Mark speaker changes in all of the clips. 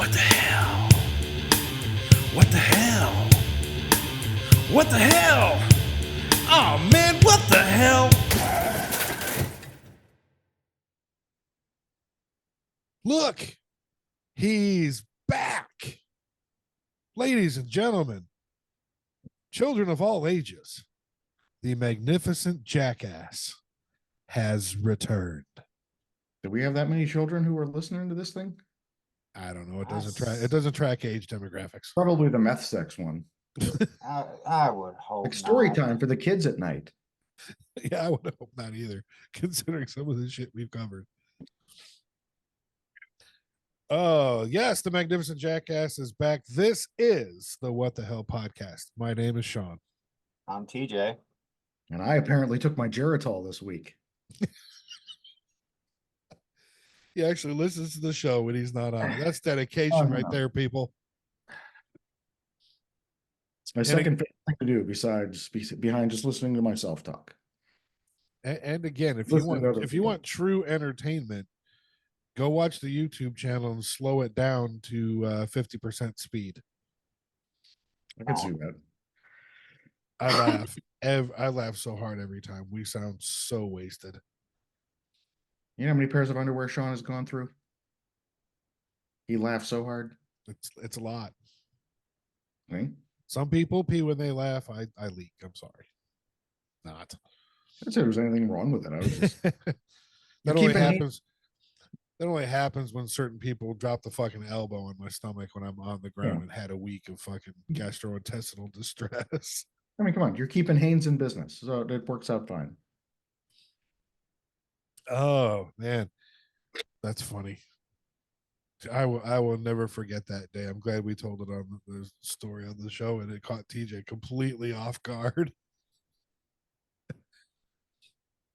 Speaker 1: What the hell? What the hell? What the hell? Oh man, what the hell? Look, he's back. Ladies and gentlemen, children of all ages, the magnificent jackass has returned.
Speaker 2: Do we have that many children who are listening to this thing?
Speaker 1: I don't know. It doesn't track age demographics.
Speaker 2: Probably the meth sex one.
Speaker 3: I would hope
Speaker 2: Like story
Speaker 3: not.
Speaker 2: time for the kids at night.
Speaker 1: Yeah, I would hope not either, considering some of the shit we've covered. Oh, yes, the magnificent jackass is back. This is the What the Hell podcast. My name is Sean.
Speaker 3: I'm TJ.
Speaker 2: And I apparently took my Geritol this week.
Speaker 1: He actually listens to the show when he's not on. That's dedication right there, people.
Speaker 2: It's my second favorite thing to do besides behind just listening to myself talk.
Speaker 1: And again, if you want true entertainment, go watch the YouTube channel and slow it down to 50% speed.
Speaker 2: I can see that.
Speaker 1: I laugh. I laugh so hard every time. We sound so wasted.
Speaker 2: You know how many pairs of underwear Sean has gone through? He laughs so hard.
Speaker 1: It's a lot.
Speaker 2: Right?
Speaker 1: Some people pee when they laugh. I leak. I'm sorry. Not.
Speaker 2: I didn't say there was anything wrong with it. I was just
Speaker 1: that only happens when certain people drop the fucking elbow in my stomach when I'm on the ground and had a week of fucking gastrointestinal distress.
Speaker 2: I mean, come on, you're keeping Haynes in business, so it works out fine.
Speaker 1: Oh man, that's funny. I will never forget that day. I'm glad we told it on the story on the show, and it caught TJ completely off guard.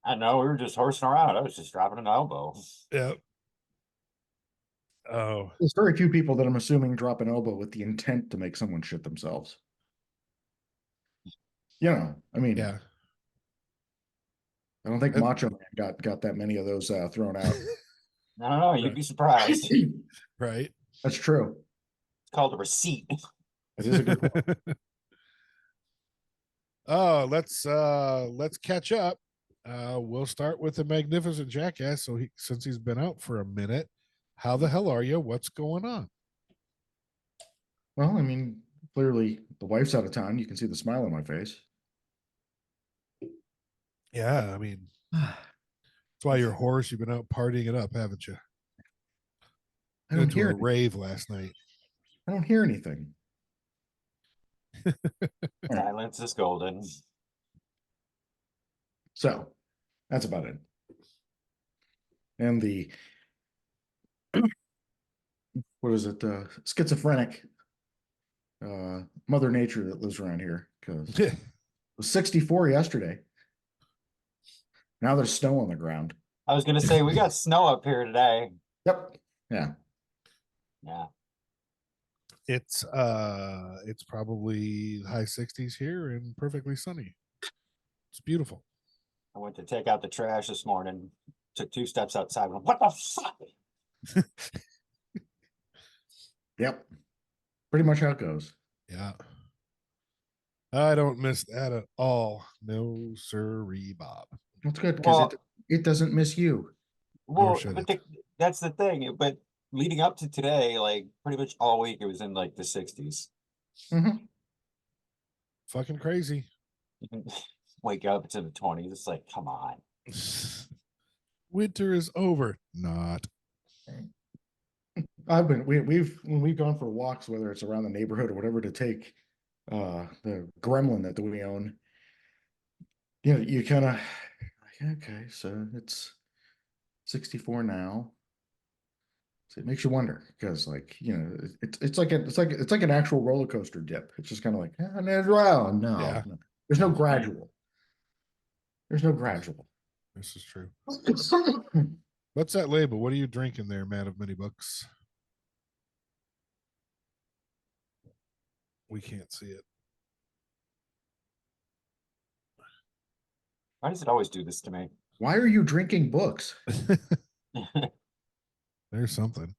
Speaker 3: I know, we were just horsing around. I was just dropping an elbow.
Speaker 1: Yep. Oh,
Speaker 2: there's very few people that I'm assuming drop an elbow with the intent to make someone shit themselves. You know, I mean,
Speaker 1: yeah.
Speaker 2: I don't think Macho Man got that many of those thrown out.
Speaker 3: I don't know. You'd be surprised.
Speaker 1: Right.
Speaker 2: That's true.
Speaker 3: It's called a receipt.
Speaker 2: It is a good one.
Speaker 1: Oh, let's catch up. We'll start with the magnificent jackass. So since he's been out for a minute, how the hell are you? What's going on?
Speaker 2: Well, I mean, clearly the wife's out of town. You can see the smile on my face.
Speaker 1: Yeah, I mean, that's why you're hoarse. You've been out partying it up, haven't you?
Speaker 2: I don't hear
Speaker 1: a rave last night.
Speaker 2: I don't hear anything.
Speaker 3: Silence is golden.
Speaker 2: So that's about it. And the what is it? Schizophrenic Mother Nature that lives around here, because it was 64 yesterday. Now there's snow on the ground.
Speaker 3: I was gonna say we got snow up here today.
Speaker 2: Yep. Yeah.
Speaker 3: Yeah.
Speaker 1: It's probably high 60s here and perfectly sunny. It's beautiful.
Speaker 3: I went to take out the trash this morning. Took 2 steps outside. Went, what the fuck?
Speaker 2: Yep. Pretty much how it goes.
Speaker 1: Yeah. I don't miss that at all. No sirree, Bob.
Speaker 2: That's good because it doesn't miss you.
Speaker 3: Well, but that's the thing. But leading up to today, like pretty much all week, it was in like the 60s.
Speaker 2: Mm-hmm.
Speaker 1: Fucking crazy.
Speaker 3: Wake up, it's in the 20s. It's like, come on.
Speaker 1: Winter is over. Not.
Speaker 2: We've gone for walks, whether it's around the neighborhood or whatever, to take the gremlin that we own. You know, you kind of okay, so it's 64 now. So it makes you wonder, because like, you know, it's like an actual roller coaster dip. It's just kind of like, well, no,
Speaker 1: Yeah.
Speaker 2: no. There's no gradual. There's no gradual.
Speaker 1: This is true. What's that label? What are you drinking there, man of many books? We can't see it.
Speaker 3: Why does it always do this to me?
Speaker 2: Why are you drinking books?
Speaker 1: There's something.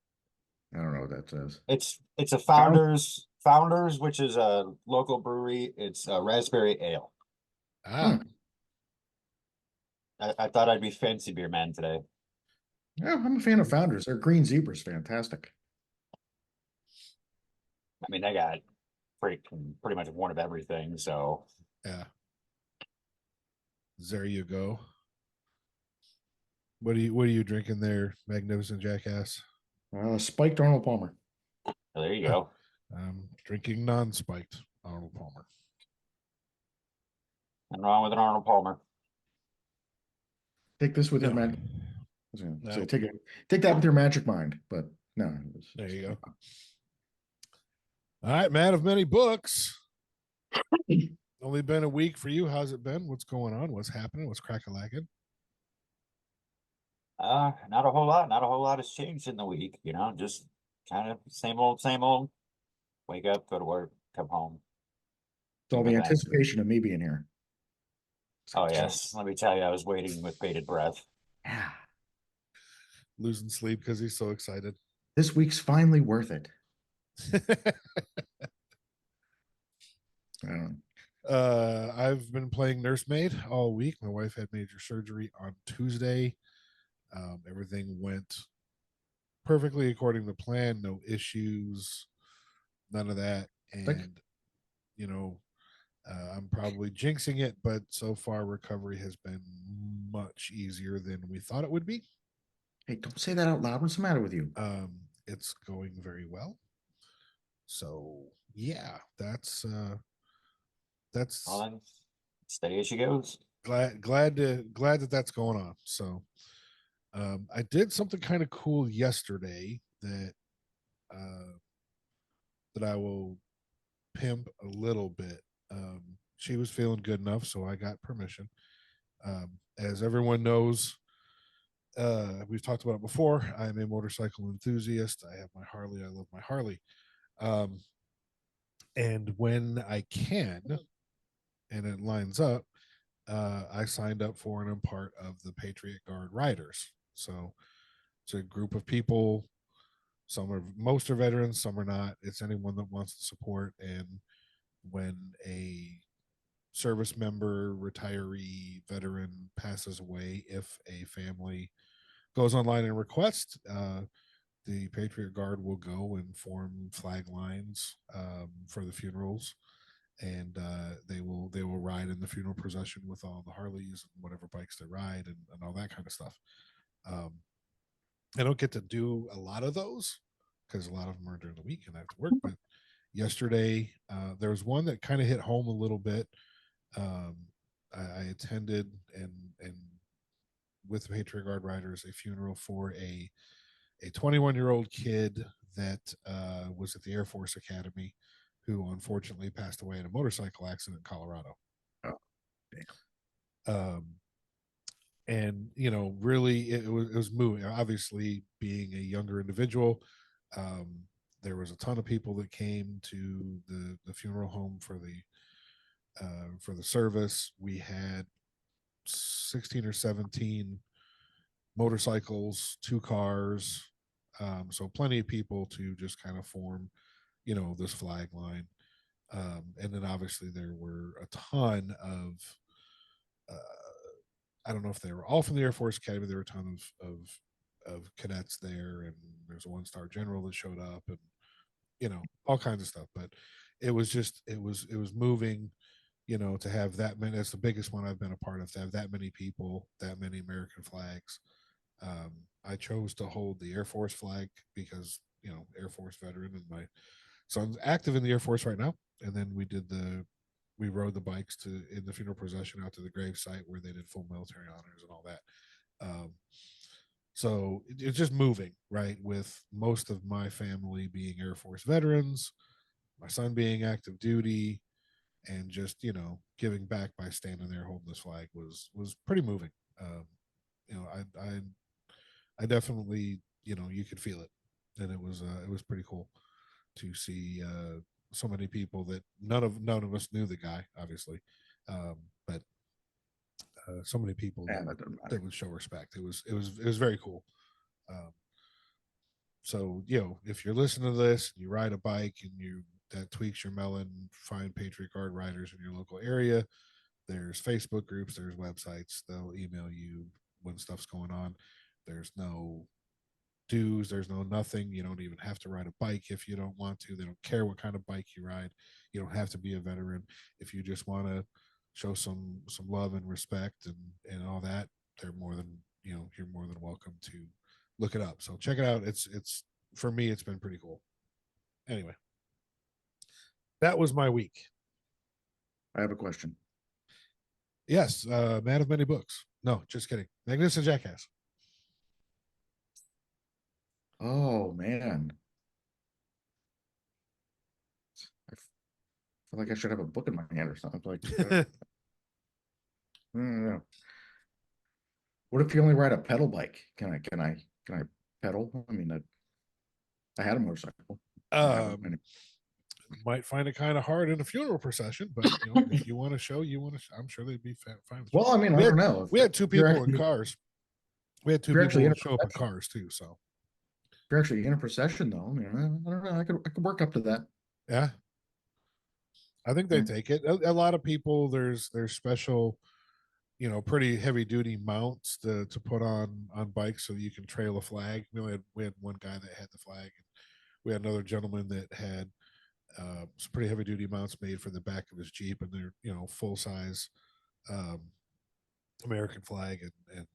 Speaker 2: I don't know what that says.
Speaker 3: It's a Founders, which is a local brewery. It's a raspberry ale.
Speaker 1: Ah,
Speaker 3: I thought I'd be fancy beer man today.
Speaker 2: Yeah, I'm a fan of Founders. Their Green Zebra's fantastic.
Speaker 3: I mean, they got pretty much one of everything. So
Speaker 1: yeah. There you go. What are you drinking there, Magnificent Jackass?
Speaker 2: Spiked Arnold Palmer.
Speaker 3: there you go.
Speaker 1: I'm drinking non-spiked Arnold Palmer.
Speaker 3: Nothing wrong with an Arnold Palmer.
Speaker 2: Take this with your
Speaker 1: No.
Speaker 2: magic. I was gonna say,
Speaker 1: No.
Speaker 2: take that with your magic mind, but no.
Speaker 1: There you go. All right, man of many books. Only been a week for you. How's it been? What's going on? What's happening? What's crack-a-lacking?
Speaker 3: Not a whole lot. Not a whole lot has changed in the week. Just kind of same old, same old. Wake up, go to work, come home.
Speaker 2: So
Speaker 3: do
Speaker 2: the
Speaker 3: my thing.
Speaker 2: anticipation of me being here.
Speaker 3: Oh yes, let me tell you, I was waiting with bated breath.
Speaker 2: Yeah.
Speaker 1: Losing sleep because he's so excited.
Speaker 2: This week's finally worth it. I don't know.
Speaker 1: I've been playing Nursemaid all week. My wife had major surgery on Tuesday. Everything went perfectly according to plan. No issues, none of that. And I'm probably jinxing it, but so far recovery has been much easier than we thought it would be.
Speaker 2: Hey, don't say that out loud. What's the matter with you?
Speaker 1: It's going very well. So yeah, that's
Speaker 3: Well, then, steady as she goes.
Speaker 1: glad that that's going on. So I did something kind of cool yesterday that I will pimp a little bit. She was feeling good enough, so I got permission. As everyone knows, we've talked about it before. I'm a motorcycle enthusiast. I have my Harley. I love my Harley. And when I can, and it lines up, I signed up for and I'm part of the Patriot Guard Riders. So it's a group of people. Most are veterans, some are not. It's anyone that wants to support. And when a service member, retiree, veteran passes away, if a family goes online and requests, the Patriot Guard will go and form flag lines for the funerals, and they will ride in the funeral procession with all the Harleys and whatever bikes they ride and all that kind of stuff. I don't get to do a lot of those because a lot of them are during the week and I have to work. But yesterday, there was one that kind of hit home a little bit. I attended and with the Patriot Guard Riders a funeral for a 21-year-old kid that was at the Air Force Academy, who unfortunately passed away in a motorcycle accident in Colorado.
Speaker 2: Oh, damn.
Speaker 1: And really, it was moving. Obviously, being a younger individual, there was a ton of people that came to the funeral home for the service. We had 16 or 17 motorcycles, 2 cars, so plenty of people to just kind of form, this flag line. And then obviously there were a ton of, I don't know if they were all from the Air Force Academy. There were a ton of cadets there, and there's a 1-star general that showed up, and all kinds of stuff. But it was moving, to have that many. That's the biggest one I've been a part of. To have that many people, that many American flags. I chose to hold the Air Force flag because Air Force veteran, and my son's active in the Air Force right now. And then we rode the bikes in the funeral procession out to the grave site where they did full military honors and all that. So it's just moving, right? With most of my family being Air Force veterans, my son being active duty, and just giving back by standing there holding this flag was pretty moving. I definitely you could feel it, and it was pretty cool to see so many people that none of us knew the guy, obviously, but so many people
Speaker 2: Yeah, that doesn't matter.
Speaker 1: that would show respect. It was very cool. So, if you're listening to this and you ride a bike and that tweaks your melon, find Patriot Guard riders in your local area. There's Facebook groups, there's websites. They'll email you when stuff's going on. There's no dues, there's no nothing. You don't even have to ride a bike if you don't want to. They don't care what kind of bike you ride. You don't have to be a veteran. If you just want to show some love and respect and all that, they're more than, you're more than welcome to look it up. So check it out. It's for me, it's been pretty cool. Anyway, that was my week.
Speaker 2: I have a question.
Speaker 1: Yes, Man of Many Books. No, just kidding. Magnificent Jackass.
Speaker 2: Oh man, I feel like I should have a book in my hand or something. Like, I don't know. What if you only ride a pedal bike? Can I pedal? I mean, I had a motorcycle.
Speaker 1: Might find it kind of hard in a funeral procession, but if you want to show, I'm sure they'd be fine.
Speaker 2: Well, I mean, I don't know.
Speaker 1: We had two people
Speaker 2: actually,
Speaker 1: in cars. We had two
Speaker 2: you're
Speaker 1: people
Speaker 2: actually
Speaker 1: show up in cars too. So
Speaker 2: if you're actually in a procession, though, I mean, I don't know. I could work up to that.
Speaker 1: yeah, I think they take it. A lot of people, there's special, pretty heavy duty mounts to put on bikes so you can trail a flag. We had one guy that had the flag, and we had another gentleman that had some pretty heavy duty mounts made for the back of his Jeep, and they're full size American flag and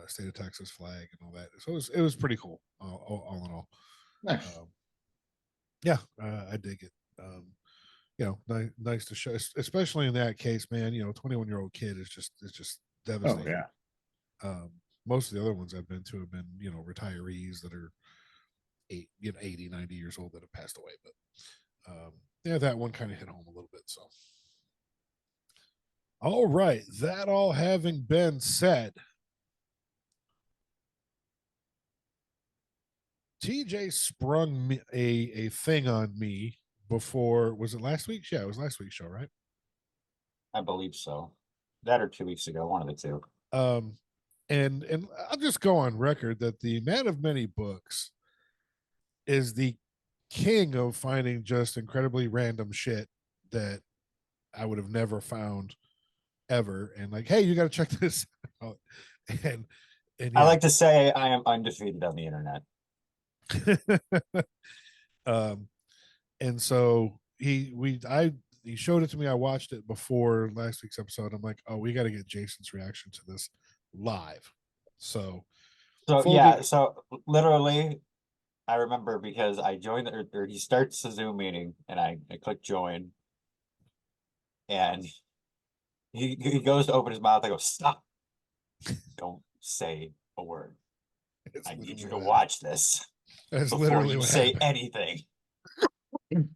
Speaker 1: state of Texas flag and all that. So it was pretty cool all in all.
Speaker 2: Nice.
Speaker 1: Yeah, I dig it. Nice to show, especially in that case, man. 21-year-old kid is just devastating.
Speaker 2: Oh yeah.
Speaker 1: Most of the other ones I've been to have been retirees that are 80, 90 years old that have passed away, but that one kind of hit home a little bit. So, all right, that all having been said, TJ sprung me a thing on me before. Was it last week's? Yeah, it was last week's show, right?
Speaker 3: I believe so. That or 2 weeks ago, one of the two.
Speaker 1: And I'll just go on record that the Man of Many Books is the king of finding just incredibly random shit that I would have never found ever. And like, hey, you got to check this out. And yeah.
Speaker 3: I like to say I am undefeated on the internet.
Speaker 1: And so he showed it to me. I watched it before last week's episode. I'm like, oh, we got to get Jason's reaction to this live. So
Speaker 3: literally I remember because I joined or he starts the Zoom meeting and I click join and he goes to open his mouth. I go, stop. Don't say a word. I need you to watch this.
Speaker 1: That's
Speaker 3: before
Speaker 1: literally
Speaker 3: you
Speaker 1: what
Speaker 3: say
Speaker 1: happened.
Speaker 3: anything.
Speaker 1: And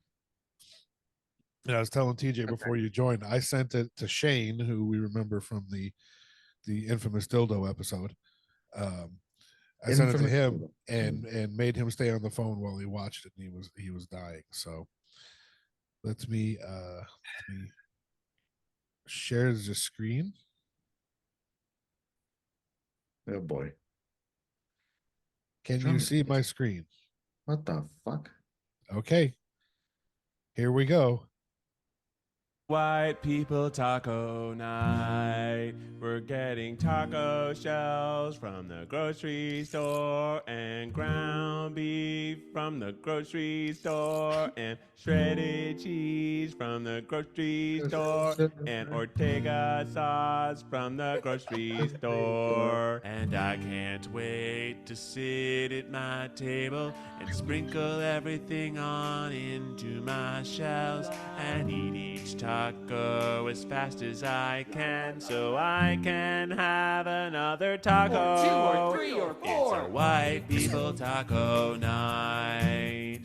Speaker 1: I was telling TJ before you joined, I sent it to Shane, who we remember from the infamous dildo episode. I sent it to him and made him stay on the phone while he watched it, and he was dying. So let me share the screen.
Speaker 2: Oh boy.
Speaker 1: Can you see my screen?
Speaker 2: What the fuck?
Speaker 1: Okay. Here we go.
Speaker 4: White people taco night. We're getting taco shells from the grocery store and ground beef from the grocery store and shredded cheese from the grocery store and Ortega sauce from the grocery store. And I can't wait to sit at my table and sprinkle everything on into my shells and eat each taco as fast as I can so I can have another taco.
Speaker 5: Or 2 or 3 or 4.
Speaker 4: It's a white people taco night.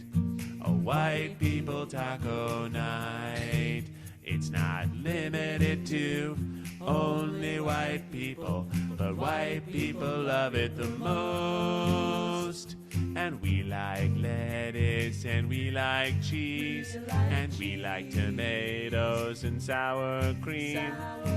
Speaker 4: A white people taco night. It's not limited to only white people, but white people love it the most. And we like lettuce, and we like cheese, and we like tomatoes and sour cream.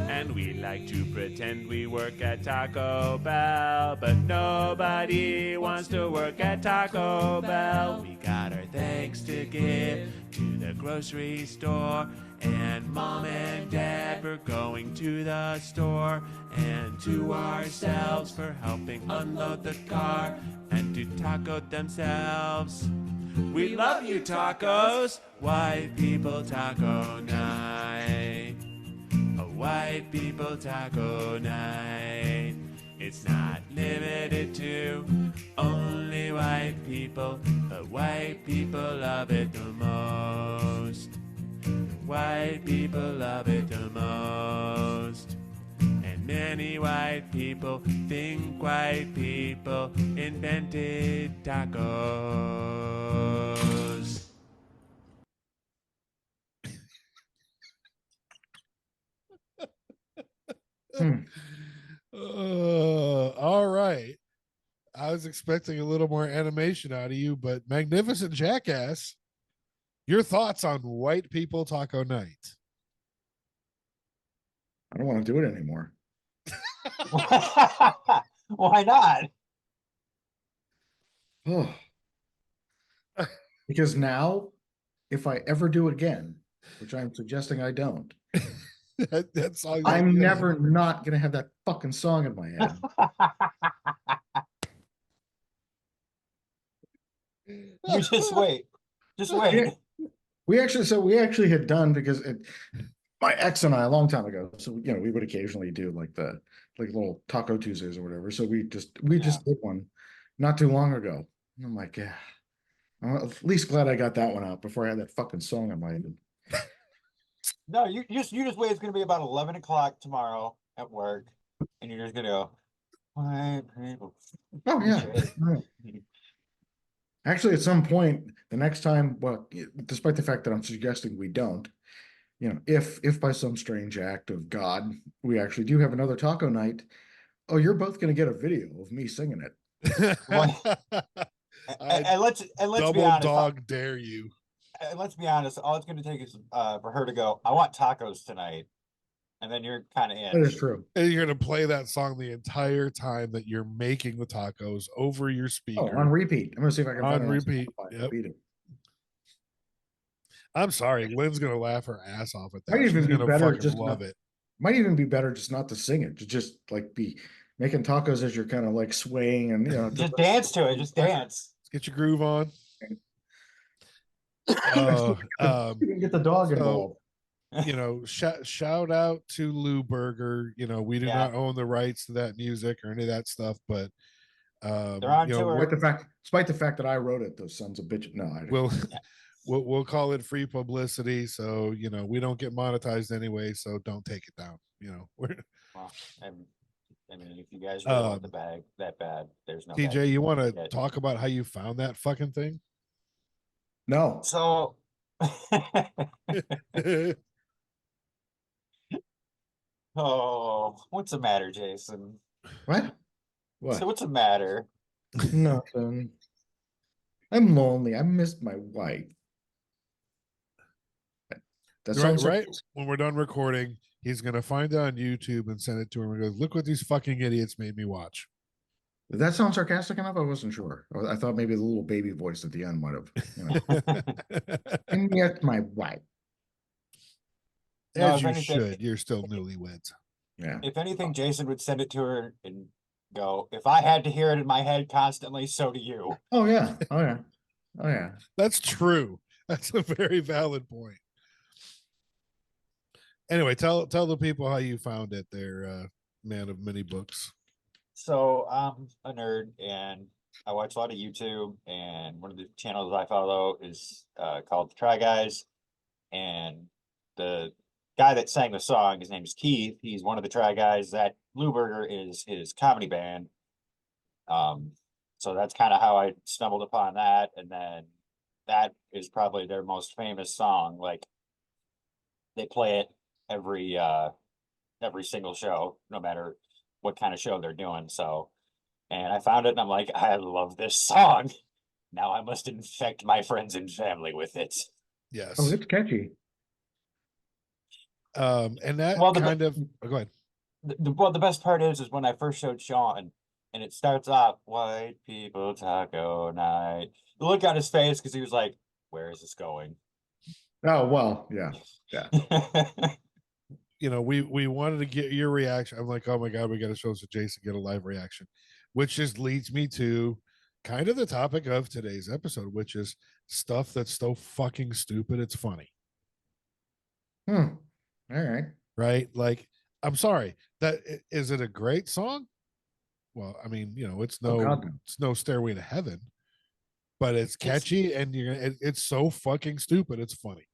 Speaker 4: And we like to pretend we work at Taco Bell, but nobody wants to work at Taco Bell. We got our thanks to give to the grocery store, and Mom and Dad for going to the store, and to ourselves for helping unload the car, and to Taco themselves. We love you, tacos! White people taco night. A white people taco night. It's not limited to only white people, but white people love it the most. White people love it the most. And many white people think white people invented tacos.
Speaker 1: All right. I was expecting a little more animation out of you, but magnificent jackass. Your thoughts on white people taco night?
Speaker 2: I don't want to do it anymore.
Speaker 3: Why not?
Speaker 2: Oh. Because now, if I ever do it again, which I'm suggesting I don't,
Speaker 1: that song.
Speaker 2: I'm never not gonna have that fucking song in my head.
Speaker 3: You just wait. Just wait.
Speaker 2: We actually had done, because my ex and I, a long time ago, so you know, we would occasionally do like little Taco Tuesdays or whatever. So we just did one not too long ago. And I'm like, yeah, I'm at least glad I got that one out before I had that fucking song in my head.
Speaker 3: No, you just wait. It's gonna be about 11 o'clock tomorrow at work, and you're just gonna go. White people.
Speaker 2: Oh yeah. Actually, at some point, the next time, well, despite the fact that I'm suggesting we don't, you know, if by some strange act of God we actually do have another taco night, oh, you're both going to get a video of me singing it.
Speaker 3: And let's be
Speaker 1: double
Speaker 3: honest.
Speaker 1: dog dare you.
Speaker 3: And let's be honest. All it's going to take is for her to go, I want tacos tonight, and then you're kind of in.
Speaker 2: That is true.
Speaker 1: And you're going to play that song the entire time that you're making the tacos over your speaker.
Speaker 2: Oh, on repeat. I'm going to see if I can find
Speaker 1: On
Speaker 2: it
Speaker 1: repeat.
Speaker 2: Spotify.
Speaker 1: Yep.
Speaker 2: Repeat it.
Speaker 1: I'm sorry, Lynn's going to laugh her ass off at that.
Speaker 2: Might even
Speaker 1: She's
Speaker 2: be
Speaker 1: going to
Speaker 2: better
Speaker 1: fucking
Speaker 2: just
Speaker 1: love
Speaker 2: not-
Speaker 1: it.
Speaker 2: Might even be better just not to sing it, to just like be making tacos as you're kind of like swaying and, you know,
Speaker 3: Just dance to it. Just dance.
Speaker 1: Let's get your groove on.
Speaker 2: Even get the dog
Speaker 1: so-
Speaker 2: involved.
Speaker 1: You know, shout out to Lou Berger. You know, we do
Speaker 3: Yeah.
Speaker 1: not own the rights to that music or any of that stuff, but
Speaker 3: They're on
Speaker 1: you know,
Speaker 3: tour.
Speaker 2: Despite the fact that I wrote it, those sons of bitches. No, I
Speaker 1: we'll we'll call it free publicity. So you know, we don't get monetized anyway, so don't take it down. You know, we're
Speaker 3: Well, I mean, if you guys really want the bag that bad, there's no. bag
Speaker 1: TJ. You want to
Speaker 3: get.
Speaker 1: talk about how you found that fucking thing?
Speaker 2: no.
Speaker 3: So. Oh, what's the matter, Jason?
Speaker 2: What?
Speaker 3: So what's the matter?
Speaker 2: Nothing. I'm lonely. I missed my wife. That
Speaker 1: right,
Speaker 2: sounds
Speaker 1: right. When we're done recording, he's gonna find it on YouTube and send it to him and goes, "Look what these fucking idiots made me watch."
Speaker 2: Did that sound sarcastic enough? I wasn't sure. I thought maybe the little baby voice at the end might have. You know. And yet my wife.
Speaker 3: No,
Speaker 1: As
Speaker 3: if
Speaker 1: you
Speaker 3: anything-
Speaker 1: should. You're still newlyweds.
Speaker 2: Yeah.
Speaker 3: If anything, Jason would send it to her and go, if I had to hear it in my head constantly, so do you.
Speaker 2: Oh yeah. Oh yeah. Oh yeah.
Speaker 1: That's true. That's a very valid point. Anyway, tell the people how you found it there, man of many books.
Speaker 3: So I'm a nerd and I watch a lot of YouTube, and one of the channels I follow is called the Try Guys, and the guy that sang the song, his name is Keith. He's one of the Try Guys. That Lou Berger is his comedy band. So that's kind of how I stumbled upon that, and then that is probably their most famous song. Like they play it every single show, no matter what kind of show they're doing. So, and I found it and I'm like, I love this song. Now I must infect my friends and family with it.
Speaker 1: Yes.
Speaker 2: Oh, it's catchy.
Speaker 1: And that
Speaker 3: Well,
Speaker 1: kind of go ahead.
Speaker 3: Well, the best part is when I first showed Sean, and it starts off "White People Taco Night." The look on his face because he was like, "Where is this going?"
Speaker 2: Oh, well, yeah.
Speaker 1: You know, we wanted to get your reaction. I'm like, oh my god, we got to show this to Jason, get a live reaction, which just leads me to kind of the topic of today's episode, which is stuff that's so fucking stupid it's funny.
Speaker 2: All right.
Speaker 1: Right? Like, I'm sorry, that is it a great song? Well, I mean, you know, it's
Speaker 2: Oh, God, no.
Speaker 1: it's no Stairway to Heaven, but it's catchy and it's so fucking stupid. It's funny.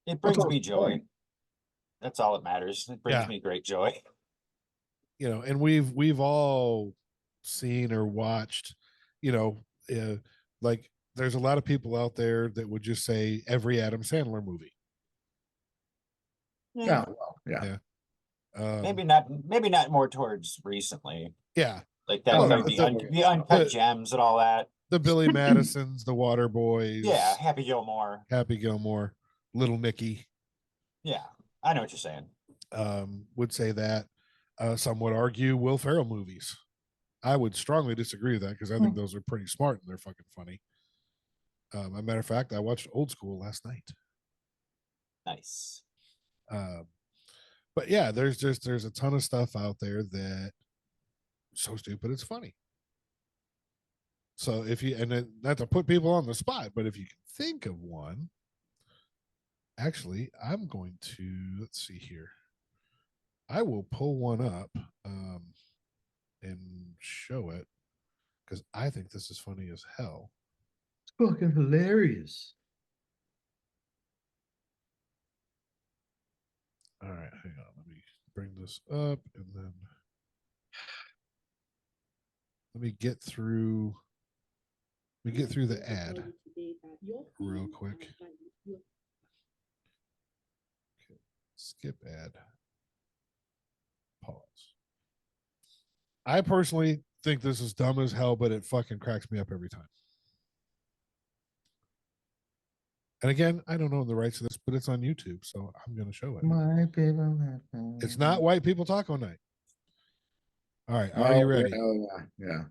Speaker 3: It brings
Speaker 2: Also,
Speaker 3: me joy. That's all that matters. It brings
Speaker 1: Yeah.
Speaker 3: me great joy.
Speaker 1: You know, and we've all seen or watched, you know, like there's a lot of people out there that would just say every Adam Sandler movie.
Speaker 2: Yeah, well, yeah.
Speaker 1: Yeah.
Speaker 3: Maybe not more towards recently.
Speaker 1: Yeah.
Speaker 3: Like that,
Speaker 2: Oh,
Speaker 3: like
Speaker 2: no,
Speaker 3: the uncut
Speaker 1: the-
Speaker 3: gems and all that.
Speaker 1: The Billy Madisons, the Water Boys.
Speaker 3: Yeah, Happy Gilmore.
Speaker 1: Happy Gilmore, Little Nicky.
Speaker 3: Yeah, I know what you're saying.
Speaker 1: Would say that. Some would argue Will Ferrell movies. I would strongly disagree with that because I think those are pretty smart and they're fucking funny. As a matter of fact, I watched Old School last night.
Speaker 3: Nice.
Speaker 1: But yeah, there's a ton of stuff out there that so stupid it's funny. So if you, and then not to put people on the spot, but if you can think of one, actually, I'm going to, let's see here. I will pull one up and show it because I think this is funny as hell.
Speaker 2: It's fucking hilarious.
Speaker 1: All right, hang on. Let me bring this up and then let me get through. We get through the ad real quick. Okay. Skip ad. Pause. I personally think this is dumb as hell, but it fucking cracks me up every time. And again, I don't know the rights to this, but it's on YouTube, so I'm going to show it. It's not White People Taco Night. All right, are you ready?
Speaker 2: Oh, yeah.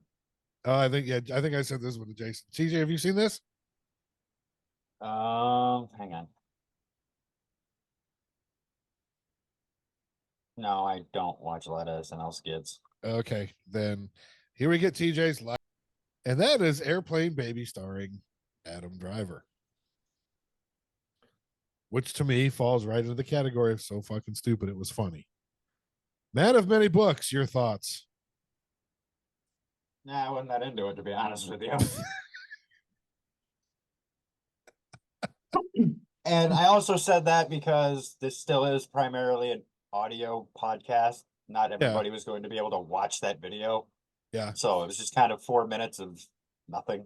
Speaker 1: I think I said this one to Jason. TJ, have you seen this?
Speaker 3: Hang on. No, I don't watch a lot of SNL skits.
Speaker 1: Okay, then here we get TJ's live, and that is Airplane Baby starring Adam Driver, which to me falls right into the category of so fucking stupid it was funny. Man of many books, your thoughts?
Speaker 3: Nah, I wasn't that into it, to be honest with you. And I also said that because this still is primarily an audio podcast. Not everybody was going to be able to watch that video.
Speaker 1: Yeah.
Speaker 3: So it was just kind of 4 minutes of nothing.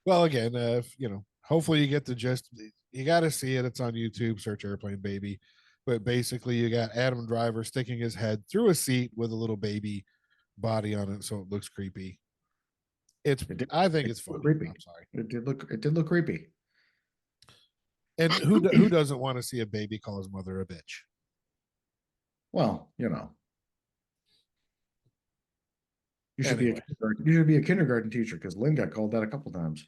Speaker 1: Well, again, you know, hopefully you get the gist. You got to see it. It's on YouTube. Search Airplane Baby. But basically, you got Adam Driver sticking his head through a seat with a little baby body on it, so it looks creepy. I think it's funny.
Speaker 2: Creepy.
Speaker 1: I'm sorry.
Speaker 2: It did look creepy.
Speaker 1: And who doesn't want to see a baby call his mother a bitch?
Speaker 2: Well, you know. You should
Speaker 1: Anyway.
Speaker 2: be a kindergarten teacher because Lynn got called that a couple times.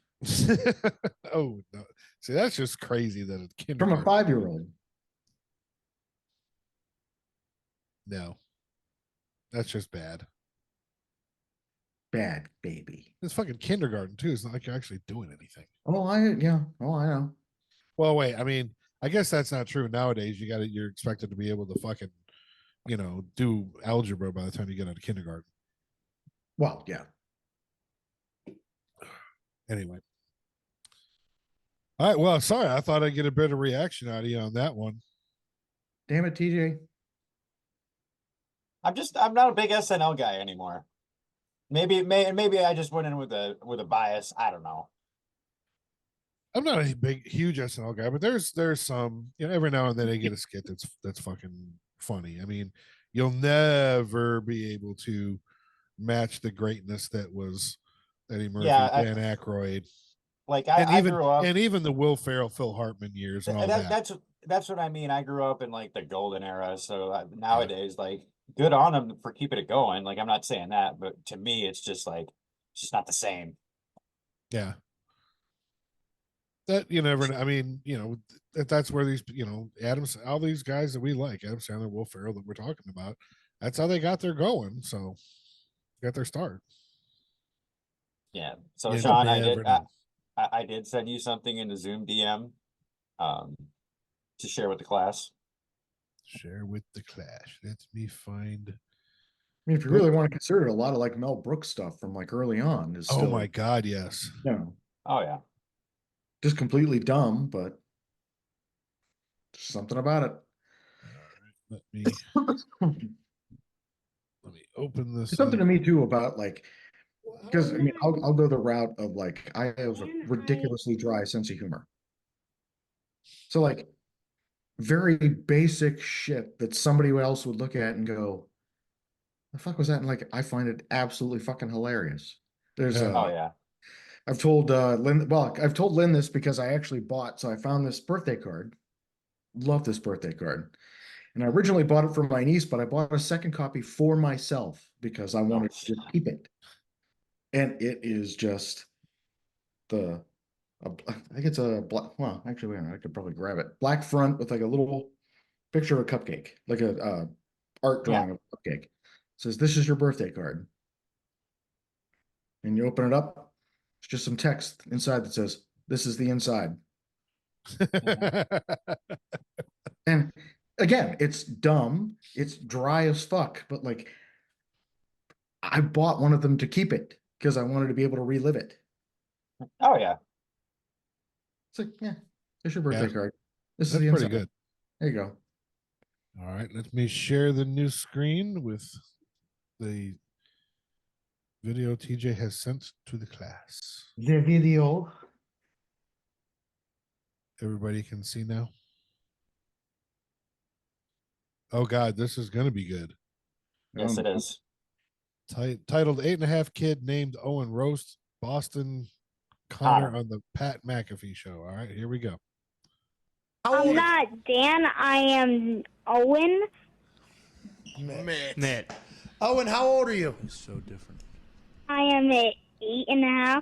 Speaker 1: Oh no! See, that's just crazy that a
Speaker 2: From a
Speaker 1: kindergarten.
Speaker 2: 5-year-old.
Speaker 1: No, that's just bad.
Speaker 2: Bad baby.
Speaker 1: It's fucking kindergarten too. It's not like you're actually doing anything.
Speaker 2: Oh, I know.
Speaker 1: Well, wait. I mean, I guess that's not true nowadays. You're expected to be able to fucking, you know, do algebra by the time you get out of kindergarten.
Speaker 2: Well, yeah.
Speaker 1: Anyway. All right. Well, sorry. I thought I'd get a bit of reaction out of you on that one.
Speaker 2: Damn it, TJ.
Speaker 3: I'm not a big SNL guy anymore. Maybe I just went in with a bias. I don't know.
Speaker 1: I'm not a huge SNL guy, but there's some, you know, every now and then they get a skit that's fucking funny. I mean, you'll never be able to match the greatness that was Eddie Murphy,
Speaker 3: Yeah,
Speaker 1: Dan Aykroyd,
Speaker 3: like
Speaker 1: and
Speaker 3: I
Speaker 1: even
Speaker 3: grew up.
Speaker 1: and even the Will Ferrell, Phil Hartman years and all that.
Speaker 3: That's what I mean. I grew up in like the golden era, so nowadays, like, good on them for keeping it going. Like, I'm not saying that, but to me, it's just like it's just not the same.
Speaker 1: Yeah. That you never know. I mean, that's where these, Adams, all these guys that we like, Adam Sandler, Will Ferrell, that we're talking about, that's how they got their going. So got their start.
Speaker 3: Yeah. So
Speaker 1: You
Speaker 3: Sean,
Speaker 1: never know.
Speaker 3: I did send you something in the Zoom DM, um, to share with the class.
Speaker 1: Share with the class. Let me find.
Speaker 2: I mean, if you really want to consider it, a lot of like Mel Brooks stuff from like early on is still,
Speaker 1: Oh my God, yes.
Speaker 3: Oh yeah.
Speaker 2: Just completely dumb, but something about it.
Speaker 1: Let me open this.
Speaker 2: There's something to me too about like, because I
Speaker 1: Oh,
Speaker 2: mean, I'll go the route of like, I have a ridiculously dry sense of humor. So like very basic shit that somebody else would look at and go, the fuck was that? And like, I find it absolutely fucking hilarious. There's
Speaker 1: Yeah.
Speaker 3: Oh yeah.
Speaker 2: I've told Lynn, well, I've told Lynn this because I actually bought, so I found this birthday card. Love this birthday card. And I originally bought it for my niece, but I bought a second copy for myself because I wanted to just keep it. And it is just I think it's a black, well, actually, wait, I could probably grab it. Black front with like a little picture of a cupcake, like a art drawing of a cupcake. It says, "This is your birthday card." And you open it up, it's just some text inside that says, "This is the inside." And again, it's dumb, it's dry as fuck, but like I bought one of them to keep it because I wanted to be able to relive it.
Speaker 3: Oh yeah.
Speaker 2: It's like, yeah, here's your birthday
Speaker 1: Yeah.
Speaker 2: card. This is
Speaker 1: That's
Speaker 2: the
Speaker 1: pretty
Speaker 2: inside.
Speaker 1: good.
Speaker 2: There you go.
Speaker 1: All right, let me share the new screen with the video TJ has sent to the class.
Speaker 2: The video.
Speaker 1: Everybody can see now. Oh God, this is going to be good.
Speaker 3: Yes, it is.
Speaker 1: Titled 8.5 Kid Named Owen Roast Boston Connor
Speaker 3: Connor.
Speaker 1: on the Pat McAfee Show. All right, here we go.
Speaker 5: I'm not Dan. I am Owen.
Speaker 6: Mitt. Owen, how old are you?
Speaker 4: It's so different.
Speaker 5: I am at 8.5.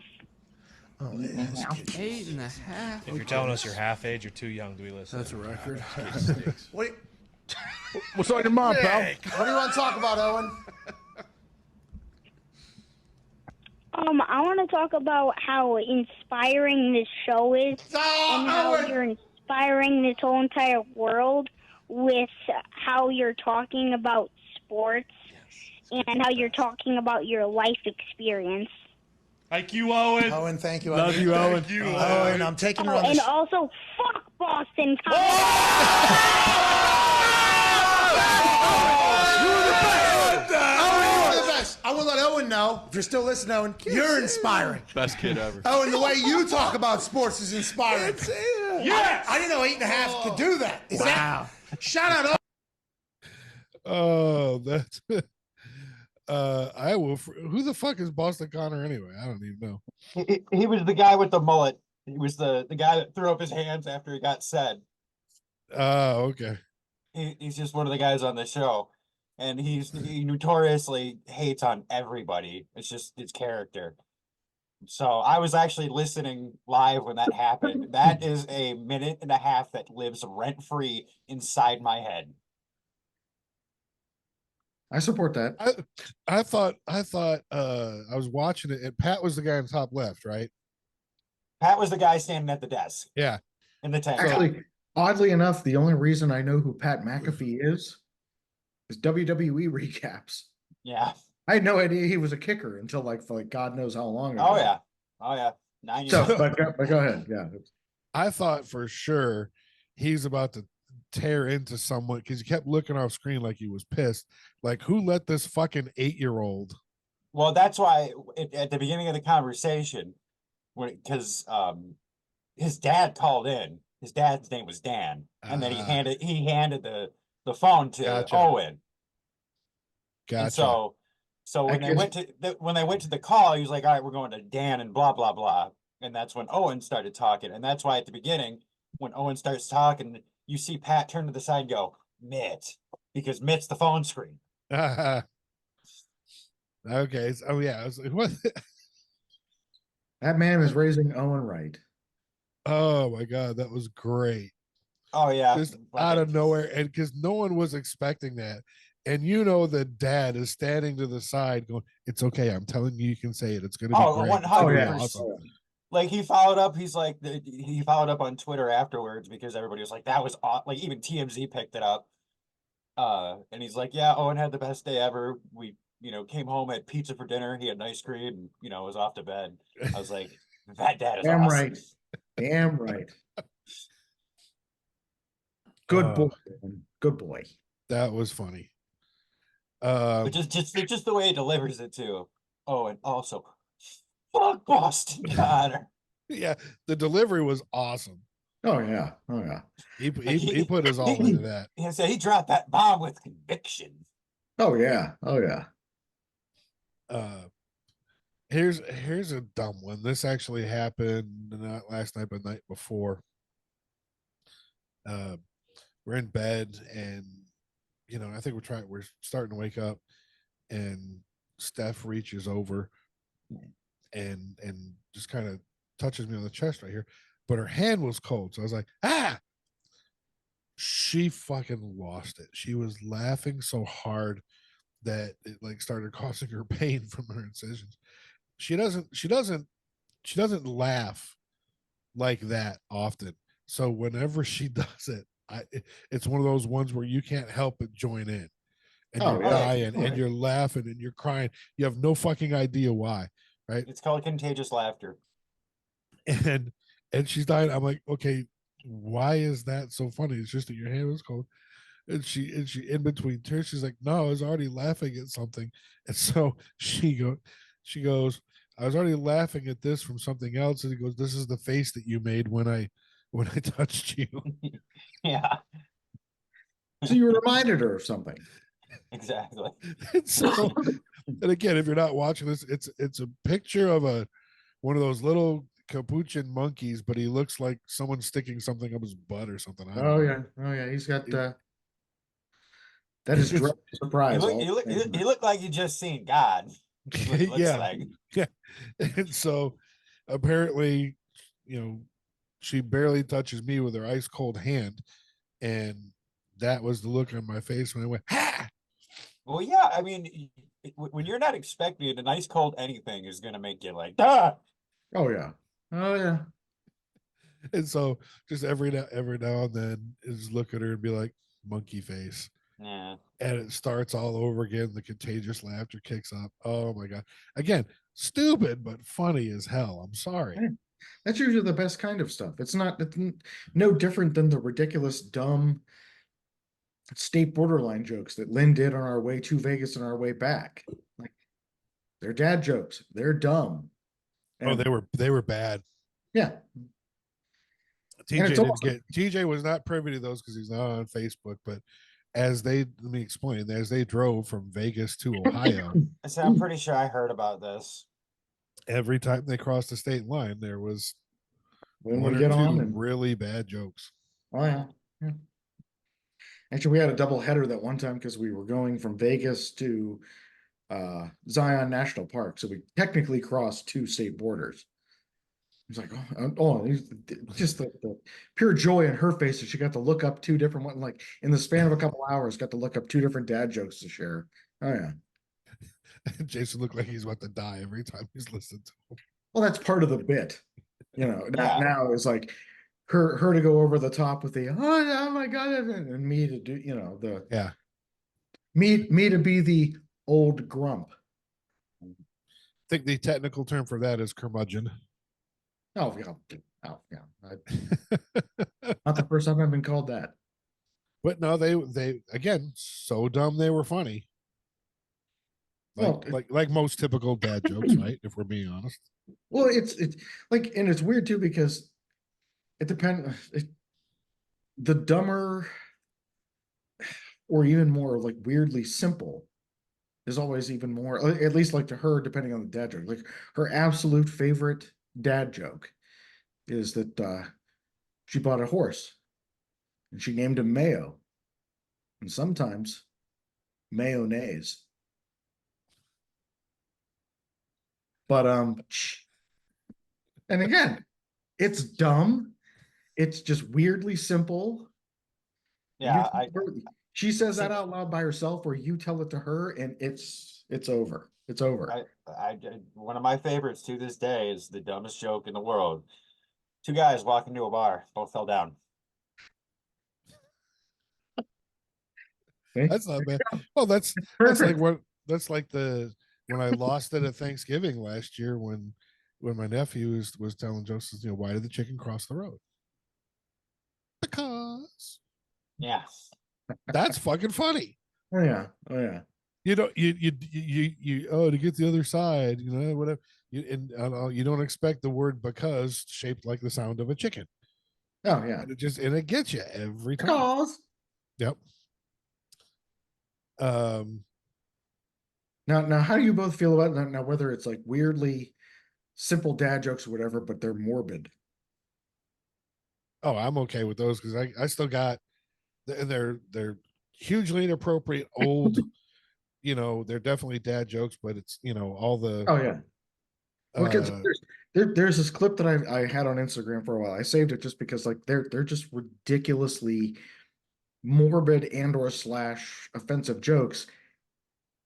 Speaker 6: Oh,
Speaker 7: 8.5. If you're telling us you're half age, you're too young to be listening.
Speaker 6: That's a record.
Speaker 2: What,
Speaker 6: What's on your mind, pal? What do you want to talk about, Owen?
Speaker 5: I want to talk about how inspiring this show is, and how you're inspiring this whole entire world with how you're talking about sports and how you're talking about your life experience.
Speaker 7: Thank you, Owen.
Speaker 6: Owen, thank you.
Speaker 4: Love you, Owen.
Speaker 7: Thank you,
Speaker 6: Owen, I'm taking her on
Speaker 5: And
Speaker 6: this.
Speaker 5: also, fuck Boston
Speaker 6: You were the best. I will let Owen know, if you're still listening, Owen, you're inspiring.
Speaker 4: Best kid ever.
Speaker 6: Owen, the way you talk about sports is inspiring.
Speaker 7: Yes!
Speaker 6: I didn't know 8.5 could do that. Wow. Shout out, Owen.
Speaker 1: Oh, that's I will. Who the fuck is Boston Connor anyway? I don't even know.
Speaker 3: He was the guy with the mullet. He was the guy that threw up his hands after he got said.
Speaker 1: Okay.
Speaker 3: He's just one of the guys on the show, and he notoriously hates on everybody. It's just his character. So I was actually listening live when that happened. That is a minute and a half that lives rent free inside my head.
Speaker 2: I support that.
Speaker 1: I thought I was watching it, and Pat was the guy in the top left, right?
Speaker 3: Pat was the guy standing at the desk
Speaker 1: Yeah.
Speaker 3: in the tank.
Speaker 2: Actually, oddly enough, the only reason I know who Pat McAfee is WWE recaps.
Speaker 3: Yeah.
Speaker 2: I had no idea he was a kicker until like for like God knows how long ago.
Speaker 3: Oh yeah. Oh yeah. 9 years.
Speaker 2: So, but go ahead. Yeah.
Speaker 1: I thought for sure he's about to tear into someone because he kept looking off screen like he was pissed. Like, who let this fucking 8-year-old?
Speaker 3: Well, that's why at the beginning of the conversation, because his dad called in. His dad's name was Dan, and then he handed the phone to
Speaker 1: Gotcha.
Speaker 3: Owen.
Speaker 1: Gotcha.
Speaker 3: And so So
Speaker 2: I
Speaker 3: when they
Speaker 2: guess-
Speaker 3: went to when they went to the call, he was like, "All right, we're going to Dan and blah blah blah," and that's when Owen started talking, and that's why at the beginning, when Owen starts talking, you see Pat turn to the side and go, "Mitt," because Mitt's the phone screen.
Speaker 1: Okay. So, yeah. I was like, what?
Speaker 2: That man is raising Owen right.
Speaker 1: Oh my God. That was great.
Speaker 3: Oh yeah,
Speaker 1: Just out of nowhere. And because no one was expecting that. And you know, the dad is standing to the side going, "It's okay. I'm telling you, you can say it. It's going to be
Speaker 3: Oh,
Speaker 1: great. It's
Speaker 3: 100%.
Speaker 1: gonna be
Speaker 2: yeah.
Speaker 1: awesome."
Speaker 3: Like he followed up. He's like he followed up on Twitter afterwards because everybody was like, "That was like even TMZ picked it up." And he's like, "Yeah, Owen had the best day ever. We came home, had pizza for dinner. He had ice cream, and was off to bed." I was like, "That dad is
Speaker 2: Damn
Speaker 3: awesome."
Speaker 2: right. Damn right. Good boy. Man. Good boy.
Speaker 1: That was funny.
Speaker 3: But just the way he delivers it too. Oh, and also, fuck Boston Connor.
Speaker 1: Yeah, the delivery was awesome.
Speaker 2: Oh yeah. Oh yeah.
Speaker 1: He put his all into that.
Speaker 3: He said he dropped that bomb with conviction.
Speaker 2: Oh yeah. Oh yeah.
Speaker 1: Here's a dumb one. This actually happened not last night, but the night before. We're in bed, and I think we're starting to wake up, and Steph reaches over and just kind of touches me on the chest right here, but her hand was cold, so I was like, ah. She fucking lost it. She was laughing so hard that it like started causing her pain from her incisions. She doesn't laugh like that often. So whenever she does it, it's one of those ones where you can't help but join in, and
Speaker 2: Oh,
Speaker 1: you're
Speaker 2: yeah.
Speaker 1: dying
Speaker 2: Right.
Speaker 1: and you're laughing and you're crying. You have no fucking idea why, right?
Speaker 3: It's called contagious laughter.
Speaker 1: And she's dying. I'm like, okay, why is that so funny? It's just that your hand was cold. And she in between tears, she's like, no, I was already laughing at something. And so she goes, I was already laughing at this from something else. And he goes, this is the face that you made when I touched you.
Speaker 3: Yeah,
Speaker 2: So you reminded her of something.
Speaker 3: exactly.
Speaker 1: And so, and again, if you're not watching this, it's a picture of one of those little capuchin monkeys, but he looks like someone sticking something up his butt or something. I don't
Speaker 2: Oh
Speaker 1: know.
Speaker 2: yeah. Oh yeah. He's got that is direct surprise.
Speaker 3: He looked like he just seen God. Is what it looks
Speaker 1: Yeah.
Speaker 3: like.
Speaker 1: Yeah. And so apparently, she barely touches me with her ice cold hand. And that was the look on my face when I went, ha!
Speaker 3: Well, yeah, I mean, when you're not expecting it, a nice cold anything is gonna make you like, ah.
Speaker 2: Oh yeah. Oh yeah.
Speaker 1: And so just every now and then just look at her and be like, monkey face.
Speaker 3: Yeah.
Speaker 1: And it starts all over again. The contagious laughter kicks up. Oh my God. Again, stupid, but funny as hell. I'm sorry.
Speaker 2: That's usually the best kind of stuff. It's no different than the ridiculous, dumb state borderline jokes that Lynn did on our way to Vegas and our way back. Like, they're dad jokes. They're dumb.
Speaker 1: Oh, they were bad.
Speaker 2: Yeah.
Speaker 1: TJ was not privy to those because he's not on Facebook, but let me explain, as they drove from Vegas to Ohio,
Speaker 3: I said, I'm pretty sure I heard about this.
Speaker 1: every time they crossed the state line, there was
Speaker 2: When
Speaker 1: one
Speaker 2: we
Speaker 1: or
Speaker 2: get
Speaker 1: two
Speaker 2: on and
Speaker 1: really bad jokes.
Speaker 2: oh yeah. Yeah. Actually, we had a double header that one time because we were going from Vegas to Zion National Park. So we technically crossed two state borders. It's like, just the pure joy in her face that she got to look up two different ones, like in the span of a couple hours, got to look up two different dad jokes to share. Oh yeah.
Speaker 1: Jason looked like he's about to die every time he's listened to him.
Speaker 2: Well, that's part of the bit.
Speaker 3: Yeah.
Speaker 2: Now it's like her to go over the top with the oh my God, and me to do,
Speaker 1: Yeah.
Speaker 2: me to be the old grump.
Speaker 1: I think the technical term for that is curmudgeon.
Speaker 2: Oh yeah. Not the first time I've been called that.
Speaker 1: But no, they again, so dumb they were funny. Like most typical dad jokes, right? If we're being honest.
Speaker 2: Well, it's like, and it's weird too because it depends. The dumber, or even more like weirdly simple, is always even more, at least like to her, depending on the dad joke. Like her absolute favorite dad joke is that she bought a horse and she named him Mayo. And sometimes mayonnaise. But and again, it's dumb. It's just weirdly simple.
Speaker 3: Yeah,
Speaker 2: She says that out loud by herself, or you tell it to her, and it's over. It's over.
Speaker 3: One of my favorites to this day is the dumbest joke in the world. Two guys walk into a bar, both fell down.
Speaker 1: That's not bad. Well, that's like when I lost it at Thanksgiving last year when my nephew was telling jokes, why did the chicken cross the road? Because.
Speaker 3: Yeah.
Speaker 1: That's fucking funny.
Speaker 2: Oh yeah. Oh yeah.
Speaker 1: You to get the other side, whatever. You don't expect the word because shaped like the sound of a chicken.
Speaker 2: Oh yeah.
Speaker 1: And it gets you every time.
Speaker 2: Because.
Speaker 1: Yep.
Speaker 2: Now, how do you both feel about that? Now, whether it's like weirdly simple dad jokes or whatever, but they're morbid.
Speaker 1: Oh, I'm okay with those because I still got, and they're hugely inappropriate old. They're definitely dad jokes, but it's all the.
Speaker 2: Oh yeah. Because there's this clip that I had on Instagram for a while. I saved it just because like they're just ridiculously morbid and/or / offensive jokes.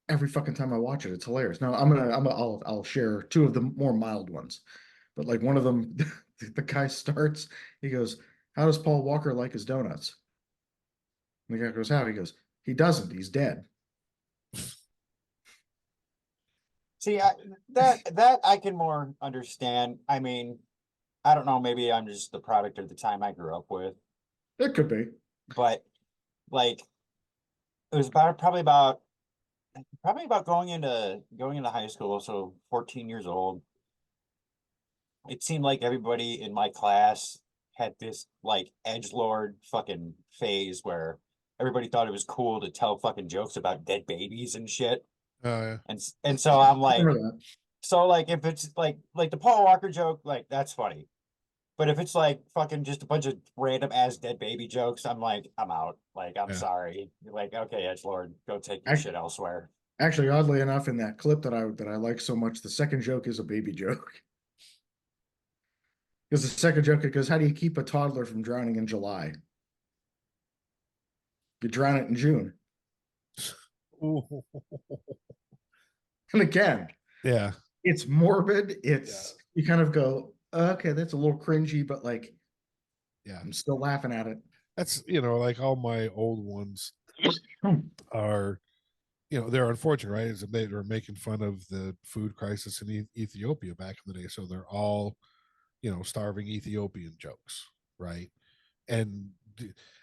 Speaker 2: Every fucking time I watch it, it's hilarious. Now I'll share two of the more mild ones, but like one of them, the guy starts, he goes, "How does Paul Walker like his donuts?" And the guy goes, "How?" He goes, "He doesn't. He's dead."
Speaker 3: See, that I can more understand. I mean, I don't know. Maybe I'm just the product of the time I grew up with.
Speaker 2: It could be,
Speaker 3: but like, it was probably about going into high school. So 14 years old. It seemed like everybody in my class had this like edgelord fucking phase where everybody thought it was cool to tell fucking jokes about dead babies and shit.
Speaker 1: Yeah.
Speaker 3: And so I'm like, so like if it's like the Paul Walker joke, like that's funny. But if it's like fucking just a bunch of random ass dead baby jokes, I'm like, I'm out. Like, I'm sorry. Like, okay, edgelord, go take your shit elsewhere.
Speaker 2: Actually, oddly enough, in that clip that I like so much, the second joke is a baby joke. Because the second joke, it goes, "How do you keep a toddler from drowning in July? You drown it in June." And again,
Speaker 1: yeah,
Speaker 2: it's morbid. It's you kind of go, okay, that's a little cringy, but like,
Speaker 1: yeah,
Speaker 2: I'm still laughing at it.
Speaker 1: That's like all my old ones are, they're unfortunate, right? Is they were making fun of the food crisis in Ethiopia back in the day, so they're all, starving Ethiopian jokes, right? And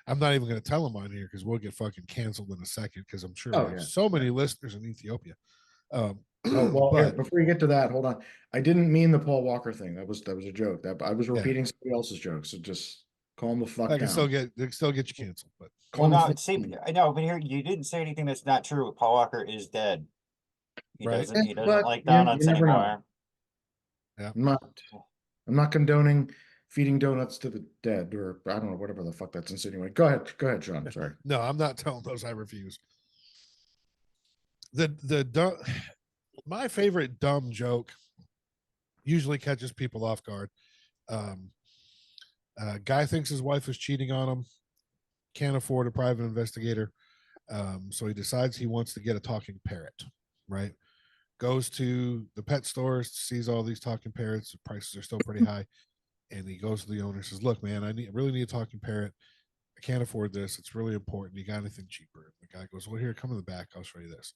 Speaker 1: I'm not even going to tell them on here because we'll get fucking canceled in a second because I'm sure we have so many listeners in Ethiopia.
Speaker 2: Here, before you get to that, hold on. I didn't mean the Paul Walker thing. That was a joke. That I was repeating somebody else's joke. So just calm the fuck down.
Speaker 1: They can still get you canceled, but
Speaker 3: I know, but here you didn't say anything that's not true. Paul Walker is dead. He doesn't like donuts anymore.
Speaker 1: Yeah.
Speaker 2: I'm not condoning feeding donuts to the dead, or I don't know, whatever the fuck that's insinuating. Go ahead, Sean. Sorry.
Speaker 1: No, I'm not telling those. I refuse. My favorite dumb joke usually catches people off guard. Guy thinks his wife is cheating on him, can't afford a private investigator, so he decides he wants to get a talking parrot. Right, goes to the pet stores, sees all these talking parrots. The prices are still pretty high, and he goes to the owner and says, "Look, man, I really need a talking parrot. I can't afford this. It's really important. You got anything cheaper?" And the guy goes, "Well, here, come in the back. I'll show you this.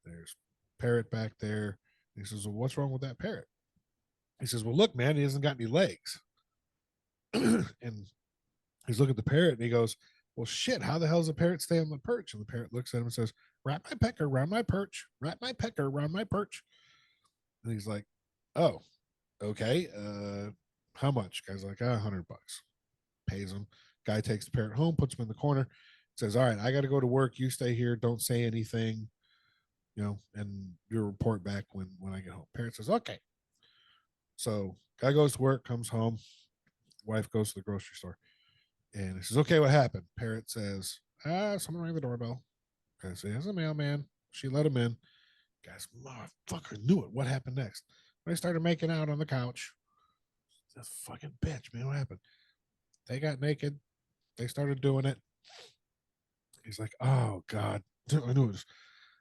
Speaker 1: There's parrot back there." And he says, "Well, what's wrong with that parrot?" He says, "Well, look, man, he hasn't got any legs." And he's looking at the parrot and he goes, "Well, shit, how the hell does a parrot stay on the perch?" And the parrot looks at him and says, "Wrap my pecker around my perch, wrap my pecker around my perch." And he's like, "Oh, okay. How much?" Guy's like, $100. Pays him. Guy takes the parrot home, puts him in the corner, says, "All right, I got to go to work. You stay here. Don't say anything. and you report back when I get home. Parent says, okay. So guy goes to work, comes home, wife goes to the grocery store, and he says, okay, what happened? Parent says, someone rang the doorbell. Okay, so here's a mailman. She let him in. Guys, motherfucker knew it. What happened next? They started making out on the couch. This fucking bitch, man. What happened? They got naked. They started doing it. He's like, oh God. I knew it was.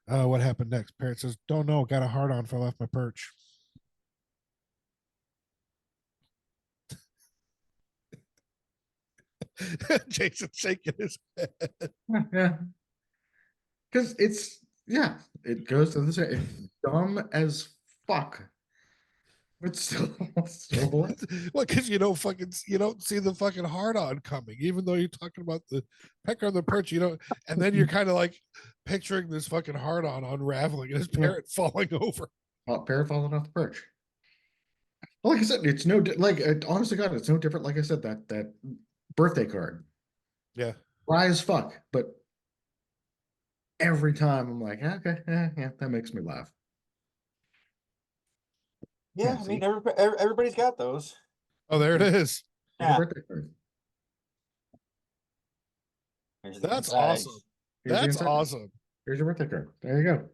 Speaker 1: What happened next? Parent says, don't know. Got a hard on, fell off my perch. Jason shaking his head.
Speaker 2: Yeah. Because it goes to the same. It's dumb as fuck. But still,
Speaker 1: Well, because you don't see the fucking hard on coming, even though you're talking about the pecker on the perch, and then you're kind of like picturing this fucking hard on unraveling and his parent falling over.
Speaker 2: parrot falling off the perch. Well, like I said, it's honest to God, it's no different. Like I said, that birthday card.
Speaker 1: Yeah.
Speaker 2: Dry as fuck, but every time I'm like, okay, yeah, that makes me laugh.
Speaker 3: Yeah, I mean, everybody's got those.
Speaker 1: Oh, there it is.
Speaker 3: Yeah.
Speaker 2: Birthday card.
Speaker 1: That's awesome. That's awesome.
Speaker 2: Here's your birthday card. There you go.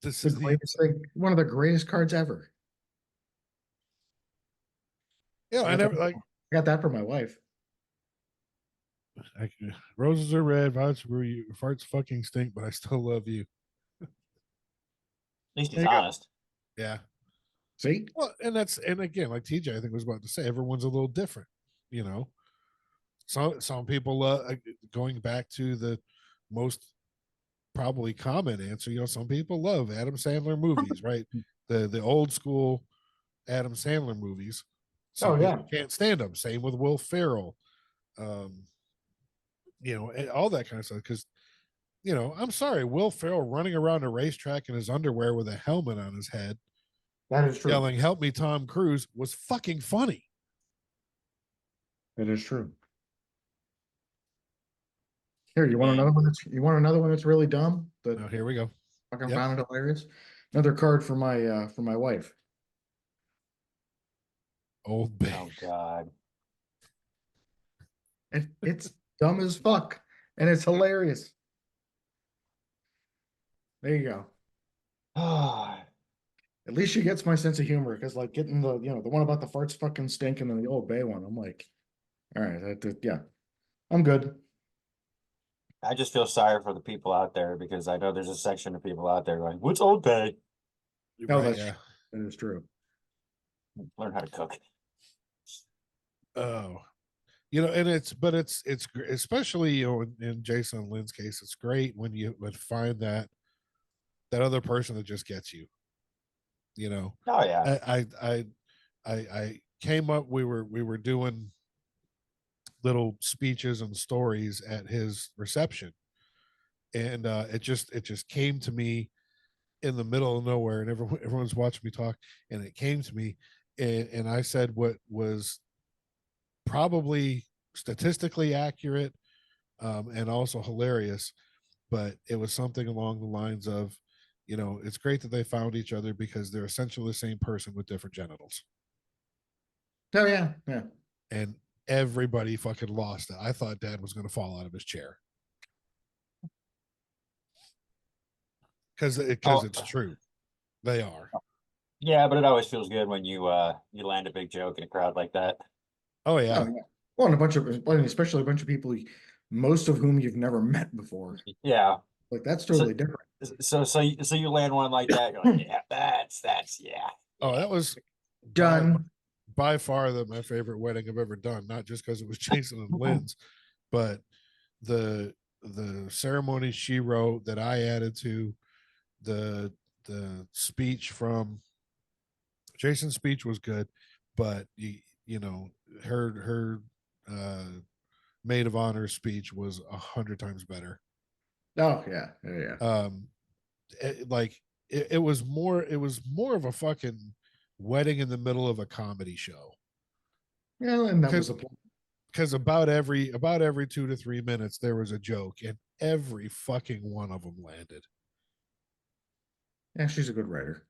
Speaker 1: This
Speaker 2: is one of the greatest cards ever.
Speaker 1: Yeah, I
Speaker 2: got that for my wife.
Speaker 1: Roses are red, violets are blue, farts fucking stink, but I still love you.
Speaker 3: At least he's honest.
Speaker 1: Yeah.
Speaker 2: See?
Speaker 1: Well, and again, like TJ, I think was about to say, everyone's a little different, Some people going back to the most probably common answer, some people love Adam Sandler movies, right? The old school Adam Sandler movies. Some people can't stand them. Same with Will Ferrell. All that kind of stuff. Because, I'm sorry, Will Ferrell running around a racetrack in his underwear with a helmet on his head,
Speaker 2: that is true,
Speaker 1: yelling, "Help me, Tom Cruise," was fucking funny.
Speaker 2: That is true. Here, you want another one that's really dumb?
Speaker 1: Here we go.
Speaker 2: Fucking found it hilarious. Another card for my wife.
Speaker 1: Old bitch.
Speaker 3: Oh God.
Speaker 2: It's dumb as fuck, and it's hilarious. There you go. At least she gets my sense of humor, because like getting the one about the farts fucking stink and then the Old Bay one, I'm like, all right, I'm good.
Speaker 3: I just feel sorry for the people out there, because I know there's a section of people out there going, "What's Old Bay?"
Speaker 2: That is true.
Speaker 3: Learn how to cook.
Speaker 1: Oh, and it's especially in Jason and Lynn's case, it's great when you would find that other person that just gets you.
Speaker 3: Oh yeah.
Speaker 1: I came up. We were doing little speeches and stories at his reception, and it just came to me in the middle of nowhere, and everyone's watching me talk, and it came to me, and I said what was probably statistically accurate, and also hilarious, but it was something along the lines of, it's great that they found each other because they're essentially the same person with different genitals.
Speaker 2: Oh yeah, yeah.
Speaker 1: And everybody fucking lost it. I thought Dad was going to fall out of his chair. Because it's true. They are.
Speaker 3: Yeah, but it always feels good when you land a big joke in a crowd like that.
Speaker 1: Oh yeah.
Speaker 2: Well, and especially a bunch of people, most of whom you've never met before.
Speaker 3: Yeah.
Speaker 2: Like that's totally different.
Speaker 3: So you land one like that, you're like, yeah, that's yeah.
Speaker 1: Oh, that was
Speaker 2: done.
Speaker 1: By far my favorite wedding I've ever done. Not just because it was Jason and Lynn's, but the ceremony she wrote that I added to, the speech from Jason's speech was good, but her maid of honor speech was 100 times better.
Speaker 2: Oh yeah.
Speaker 1: It was more of a fucking wedding in the middle of a comedy show.
Speaker 2: Yeah, and that was a point.
Speaker 1: Because about every 2 to 3 minutes there was a joke, and every fucking one of them landed.
Speaker 2: Yeah, she's a good writer.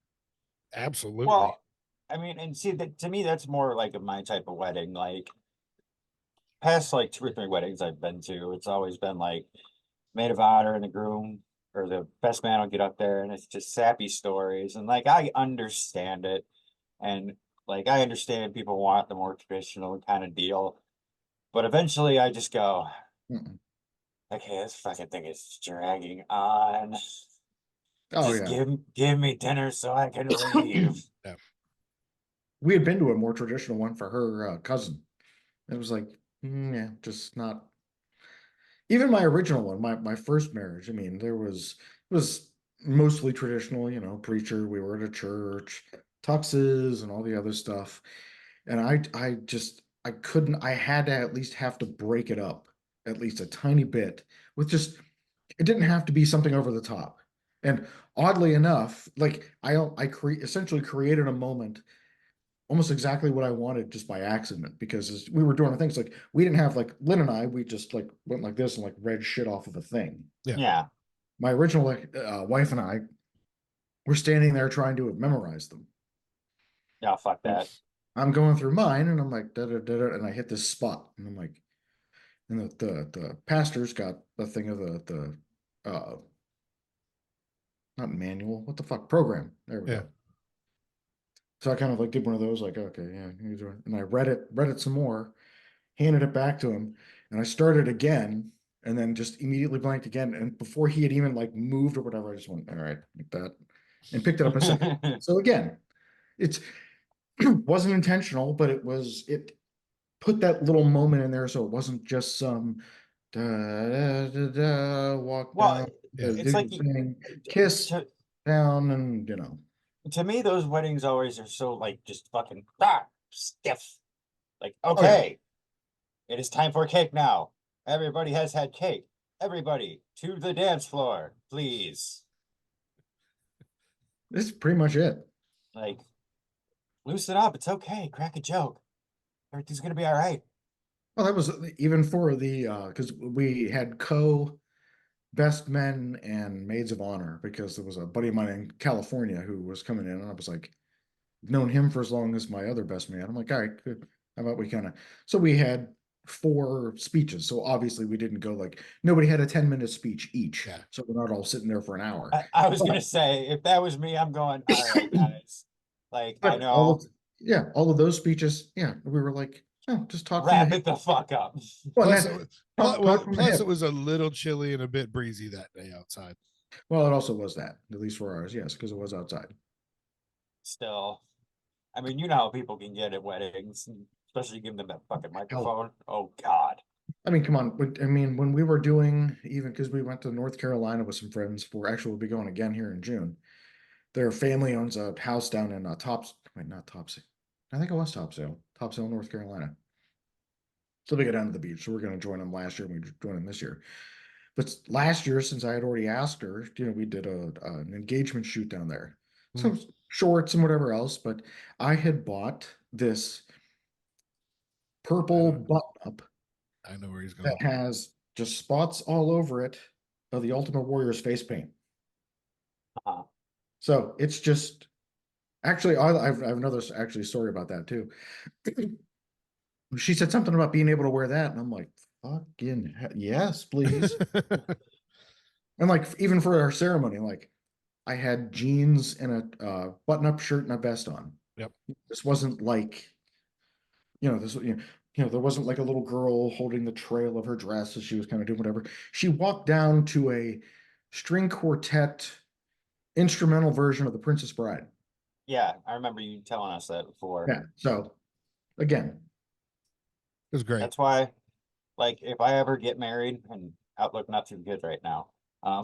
Speaker 1: Absolutely.
Speaker 3: Well, I mean, and see that to me, that's more like my type of wedding. Like past like 2 or 3 weddings I've been to, it's always been like maid of honor and the groom or the best man will get up there, and it's just sappy stories. And like I understand it, and like I understand people want the more traditional kind of deal, but eventually I just go,
Speaker 2: Mm-mm.
Speaker 3: okay, this fucking thing is dragging on.
Speaker 2: Oh
Speaker 3: Just
Speaker 2: yeah.
Speaker 3: give me dinner so I can leave.
Speaker 2: We had been to a more traditional one for her cousin. It was like, yeah, just not. Even my original one, my first marriage. I mean, it was mostly traditional. You know, preacher. We were at a church, tuxes, and all the other stuff. And I just I couldn't. I had to at least have to break it up at least a tiny bit with just. It didn't have to be something over the top. And oddly enough, like essentially created a moment almost exactly what I wanted just by accident because as we were doing things like we didn't have like Lynn and I, we just like went like this and like read shit off of a thing.
Speaker 1: Yeah.
Speaker 3: Yeah.
Speaker 2: My original wife and I were standing there trying to memorize them.
Speaker 3: Yeah, fuck that.
Speaker 2: I'm going through mine and I'm like, da, da, da, da, and I hit this spot and I'm like, and the pastor's got the thing of the not manual, what the fuck program. There we
Speaker 1: Yeah.
Speaker 2: go. So I kind of like did one of those, like, okay, yeah, and I read it some more, handed it back to him, and I started again, and then just immediately blanked again. And before he had even like moved or whatever, I just went, all right, like that, and picked it up a second. So again, it's wasn't intentional, but it put that little moment in there, so it wasn't just some da da da da walk
Speaker 3: Well,
Speaker 2: down,
Speaker 1: Yeah.
Speaker 3: it's like
Speaker 2: thing, kiss
Speaker 3: to,
Speaker 2: down, and you know.
Speaker 3: to me, those weddings always are so like just fucking stiff. Like,
Speaker 2: yeah.
Speaker 3: okay, it is time for cake now. Everybody has had cake. Everybody to the dance floor, please.
Speaker 2: This is pretty much it.
Speaker 3: Like, loosen up. It's okay. Crack a joke. Everything's gonna be all right.
Speaker 2: Well, that was even for the because we had best men and maids of honor because there was a buddy of mine in California who was coming in, and I was like, known him for as long as my other best man. I'm like, all right, good. How about we kind of so we had 4 speeches. So obviously we didn't go like nobody had a 10-minute speech each.
Speaker 1: Yeah.
Speaker 2: So we're not all sitting there for an hour.
Speaker 3: I was gonna say, if that was me, I'm going, all right, guys. Like, I
Speaker 2: But all
Speaker 3: know,
Speaker 2: of all of those speeches, yeah, we were like, oh, just talk from the
Speaker 3: wrap
Speaker 2: hip.
Speaker 3: it the fuck up.
Speaker 2: Well,
Speaker 1: Plus,
Speaker 2: that-
Speaker 1: it was,
Speaker 2: talk from the
Speaker 1: plus
Speaker 2: hip.
Speaker 1: it was a little chilly and a bit breezy that day outside.
Speaker 2: Well, it also was that, at least for ours, yes, because it was outside.
Speaker 3: Still, I mean, you know how people can get at weddings, especially giving them that fucking microphone. Oh God.
Speaker 2: I mean, come on. I mean, when we were doing, even because we went to North Carolina with some friends for actually we'll be going again here in June. Their family owns a house down in not Topsail. I think it was Topsail, North Carolina. So they go down to the beach. So we're going to join them last year and we joined them this year. But last year, since I had already asked her, we did an engagement shoot down there. So shorts and whatever else. But I had bought this purple button up
Speaker 1: I know where he's going.
Speaker 2: that has just spots all over it of the Ultimate Warrior's face paint.
Speaker 3: Uh-huh.
Speaker 2: So it's just actually I have another actually story about that too. She said something about being able to wear that, and I'm like, fucking yes, please. And like even for our ceremony, like I had jeans and a button-up shirt and a vest on.
Speaker 1: Yep.
Speaker 2: This wasn't like, there wasn't like a little girl holding the trail of her dress as she was kind of doing whatever. She walked down to a string quartet instrumental version of The Princess Bride.
Speaker 3: Yeah, I remember you telling us that before.
Speaker 2: Yeah. So again,
Speaker 1: It was great.
Speaker 3: That's why, like, if I ever get married, and outlook not too good right now, I'll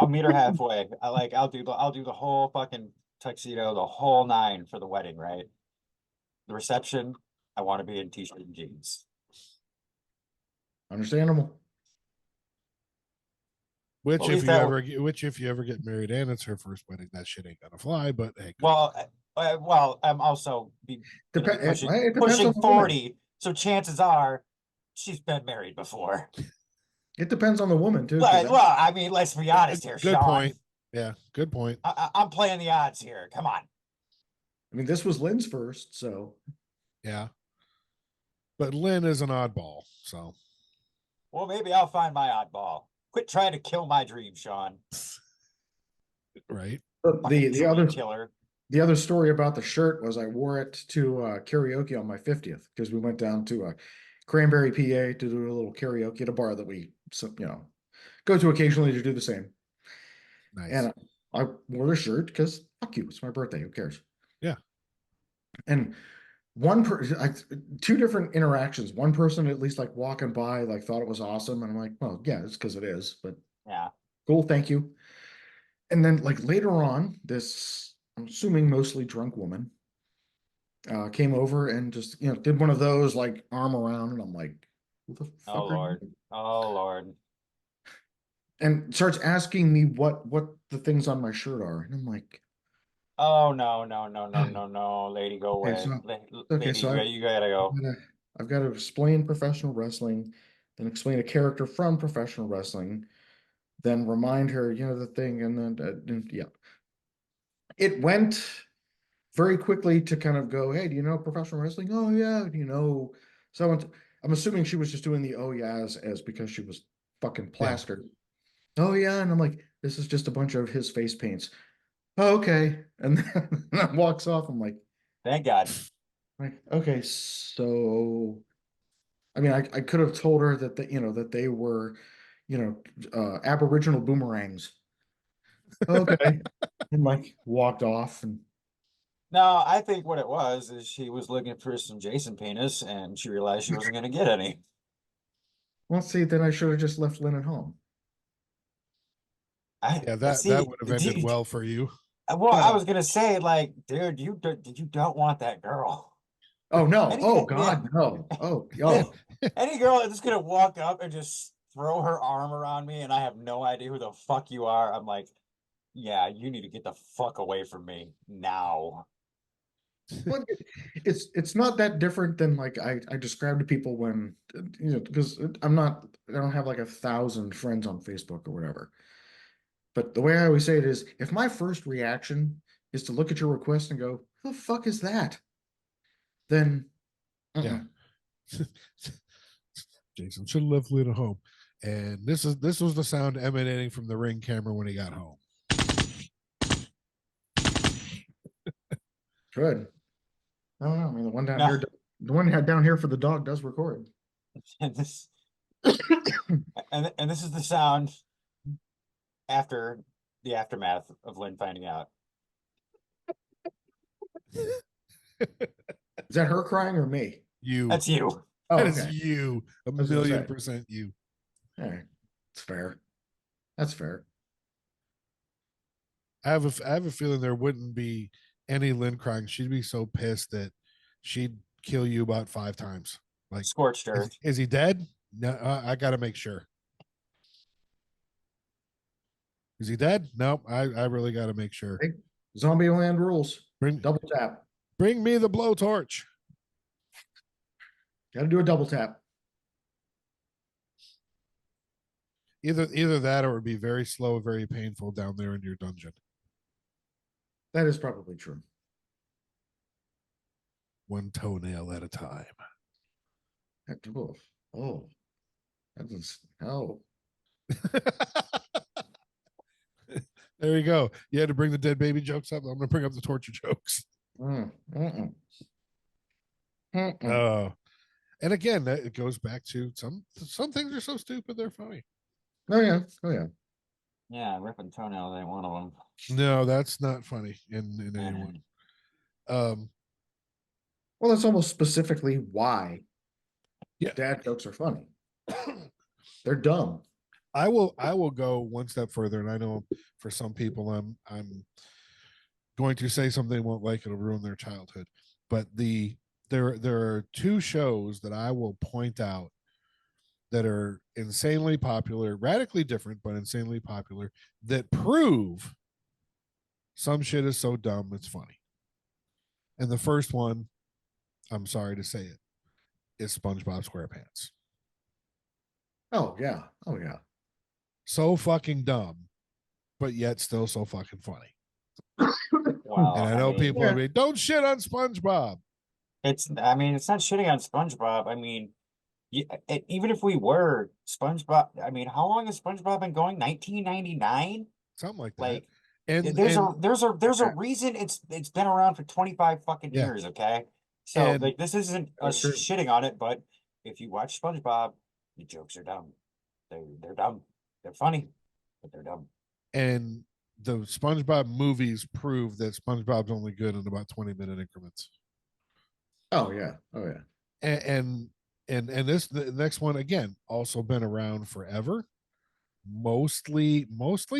Speaker 3: meet her halfway. I'll do the whole fucking tuxedo, the whole 9 for the wedding, right? The reception, I want to be in t-shirt and jeans.
Speaker 2: understandable.
Speaker 1: Which
Speaker 3: Well,
Speaker 1: if you ever get married and it's her first wedding, that shit ain't gonna fly. But hey,
Speaker 3: Well, I'm also gonna be
Speaker 2: It depends
Speaker 3: pushing
Speaker 2: on the woman.
Speaker 3: 40, so chances are she's been married before.
Speaker 2: It depends on the woman too. 'cause
Speaker 3: Well, I mean, let's be honest here,
Speaker 1: Good
Speaker 3: Sean.
Speaker 1: point. Yeah, good point.
Speaker 3: I'm playing the odds here. Come on.
Speaker 2: I mean, this was Lynn's first, so
Speaker 1: Yeah. But Lynn is an oddball, so
Speaker 3: Well, maybe I'll find my oddball. Quit trying to kill my dream, Sean.
Speaker 1: right.
Speaker 2: but the
Speaker 3: Fucking
Speaker 2: other
Speaker 3: dream killer.
Speaker 2: the other story about the shirt was I wore it to karaoke on my 50th because we went down to Cranberry, PA to do a little karaoke at a bar that we go to occasionally to do the same.
Speaker 1: Nice.
Speaker 2: And I wore the shirt because fuck you, it's my birthday. Who cares?
Speaker 1: Yeah.
Speaker 2: And two different interactions. One person at least like walking by, like thought it was awesome. And I'm like, well, yeah, it's because it is, but
Speaker 3: Yeah.
Speaker 2: cool, thank you. And then like later on, this, I'm assuming mostly drunk woman, came over and just, did one of those like arm around. And I'm like, who the fuck
Speaker 3: Oh
Speaker 2: are you?
Speaker 3: Lord. Oh Lord.
Speaker 2: And starts asking me what the things on my shirt are. And I'm like,
Speaker 3: Oh no, lady, go away.
Speaker 2: Okay, so-
Speaker 3: Lady,
Speaker 2: okay, so
Speaker 3: you gotta go.
Speaker 2: I've got to explain professional wrestling, then explain a character from professional wrestling, then remind her, the thing, and then yeah. It went very quickly to kind of go, hey, do you know professional wrestling? Oh yeah, so I'm assuming she was just doing the oh yeah as because she was fucking plastered. Oh yeah, and I'm like, this is just a bunch of his face paints. Oh, okay, and then walks off. I'm like,
Speaker 3: Thank God.
Speaker 2: okay, so I mean, I could have told her that that they were, Aboriginal boomerangs. Okay, and like walked off, and
Speaker 3: No, I think what it was is she was looking for some Jason penis and she realized she wasn't gonna get any.
Speaker 2: well, see, then I should have just left Lynn at home.
Speaker 1: Yeah, that would have ended well for you.
Speaker 3: Well, I was gonna say, like, dude, you don't want that girl.
Speaker 2: Oh no!
Speaker 3: Any-
Speaker 2: Oh
Speaker 3: yeah.
Speaker 2: God, no! Oh yo!
Speaker 3: Any girl that's just gonna walk up and just throw her arm around me and I have no idea who the fuck you are, I'm like, yeah, you need to get the fuck away from me now.
Speaker 2: Well, it's not that different than like I describe to people when because I don't have like 1,000 friends on Facebook or whatever. But the way I always say it is, if my first reaction is to look at your request and go, "Who the fuck is that?" Then,
Speaker 1: Yeah. Jason should have left Lynn at home. And this was the sound emanating from the Ring camera when he got home.
Speaker 2: good. I don't know. I mean, the one down
Speaker 3: No.
Speaker 2: here, the one down here for the dog does record.
Speaker 3: And this and this is the sound after the aftermath of Lynn finding out.
Speaker 2: Is that her crying or me?
Speaker 1: You.
Speaker 3: That's you.
Speaker 2: Oh,
Speaker 1: That is
Speaker 2: okay.
Speaker 1: you. A
Speaker 2: was gonna say.
Speaker 1: $1,000,000% you.
Speaker 2: All right. It's fair. That's fair.
Speaker 1: I have a feeling there wouldn't be any Lynn crying. She'd be so pissed that she'd kill you about 5 times. Like,
Speaker 3: Scorched earth.
Speaker 1: is he dead? No, I got to make sure. Is he dead? No, I really got to make sure.
Speaker 2: Hey, Zombie Land rules.
Speaker 1: Bring
Speaker 2: Double tap.
Speaker 1: me the blowtorch.
Speaker 2: Got to do a double tap.
Speaker 1: Either that or it would be very slow, very painful down there in your dungeon.
Speaker 2: That is probably true.
Speaker 1: One toenail at a time.
Speaker 2: Oh, that is hell.
Speaker 1: There you go. You had to bring the dead baby jokes up. I'm going to bring up the torture jokes. And again, it goes back to some things are so stupid they're funny.
Speaker 2: Oh yeah. Oh yeah.
Speaker 3: Yeah, ripping toenails ain't one of them.
Speaker 1: No, that's not funny in anyone.
Speaker 2: Well, that's almost specifically why
Speaker 1: Yeah.
Speaker 2: dad jokes are funny. They're dumb.
Speaker 1: I will go one step further, and I know for some people I'm going to say something they won't like. It'll ruin their childhood. But there are 2 shows that I will point out that are insanely popular, radically different, but insanely popular, that prove some shit is so dumb it's funny. And the first one, I'm sorry to say it, is SpongeBob SquarePants.
Speaker 2: Oh yeah. Oh yeah.
Speaker 1: So fucking dumb, but yet still so fucking funny.
Speaker 3: Well,
Speaker 1: And I know
Speaker 3: mean,
Speaker 1: people
Speaker 2: yeah.
Speaker 1: are being, don't shit on SpongeBob.
Speaker 3: I mean, it's not shitting on SpongeBob. I mean, even if we were SpongeBob, I mean, how long has SpongeBob been going? 1999?
Speaker 1: Something like that.
Speaker 3: Like,
Speaker 1: And
Speaker 3: there's a reason it's been around for 25 fucking
Speaker 1: Yeah.
Speaker 3: years, okay? So
Speaker 1: And-
Speaker 3: like this isn't us
Speaker 2: True.
Speaker 3: shitting on it, but if you watch SpongeBob, the jokes are dumb. They're dumb. They're funny, but they're dumb.
Speaker 1: and the SpongeBob movies prove that SpongeBob's only good in about 20-minute increments.
Speaker 2: Oh yeah. Oh yeah.
Speaker 1: And this the next one again also been around forever. Mostly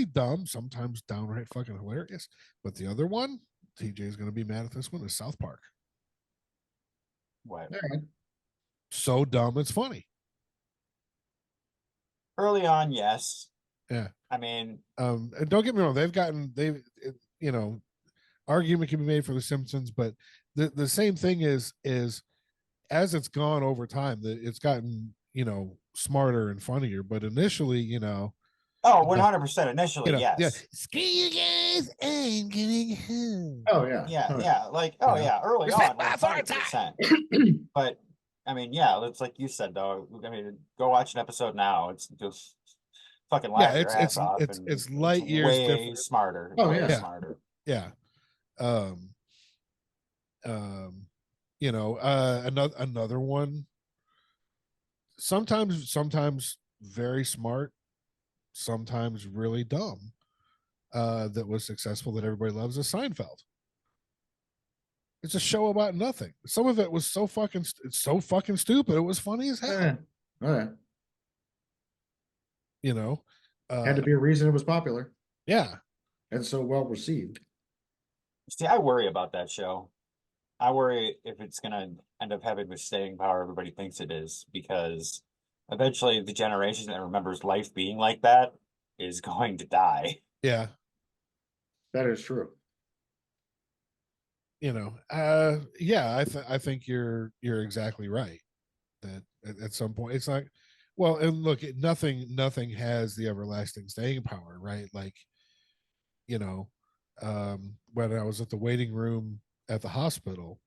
Speaker 1: dumb, sometimes downright fucking hilarious. But the other one, TJ is going to be mad at this one, is South Park.
Speaker 3: What?
Speaker 2: All right.
Speaker 1: So dumb it's funny.
Speaker 3: Early on, yes.
Speaker 1: Yeah.
Speaker 3: I mean,
Speaker 1: And don't get me wrong, you know, argument can be made for the Simpsons, but the same thing is as it's gone over time, that it's gotten, you know, smarter and funnier. But initially, you know,
Speaker 3: oh, 100% initially,
Speaker 1: you know,
Speaker 3: yes.
Speaker 1: yeah, screw you guys, I'm getting home.
Speaker 2: Oh yeah.
Speaker 3: Yeah,
Speaker 2: Oh,
Speaker 3: yeah, like, oh
Speaker 1: Yeah.
Speaker 3: yeah, early
Speaker 1: Respect
Speaker 3: on,
Speaker 1: my authority.
Speaker 3: 100%. But I mean, yeah, it's like you said though. I mean, go watch an episode now. It's just fucking laugh your ass off. And
Speaker 1: it's light years
Speaker 3: way
Speaker 1: different.
Speaker 3: smarter.
Speaker 2: Oh,
Speaker 3: way
Speaker 2: yeah.
Speaker 3: smarter.
Speaker 1: Yeah. You know, another one. Sometimes very smart, sometimes really dumb. That was successful that everybody loves is Seinfeld. It's a show about nothing. Some of it was so fucking stupid. It was funny as hell.
Speaker 2: Yeah. Oh yeah.
Speaker 1: You know,
Speaker 2: Had to be a reason it was popular
Speaker 1: yeah.
Speaker 2: and so well received.
Speaker 3: See, I worry about that show. I worry if it's gonna end up having the staying power everybody thinks it is, because eventually the generation that remembers life being like that is going to die.
Speaker 1: Yeah.
Speaker 2: That is true.
Speaker 1: You know, yeah, I think you're exactly right. That at some point it's like, well, and look, nothing has the everlasting staying power, right? Like, you know, when I was at the waiting room at the hospital,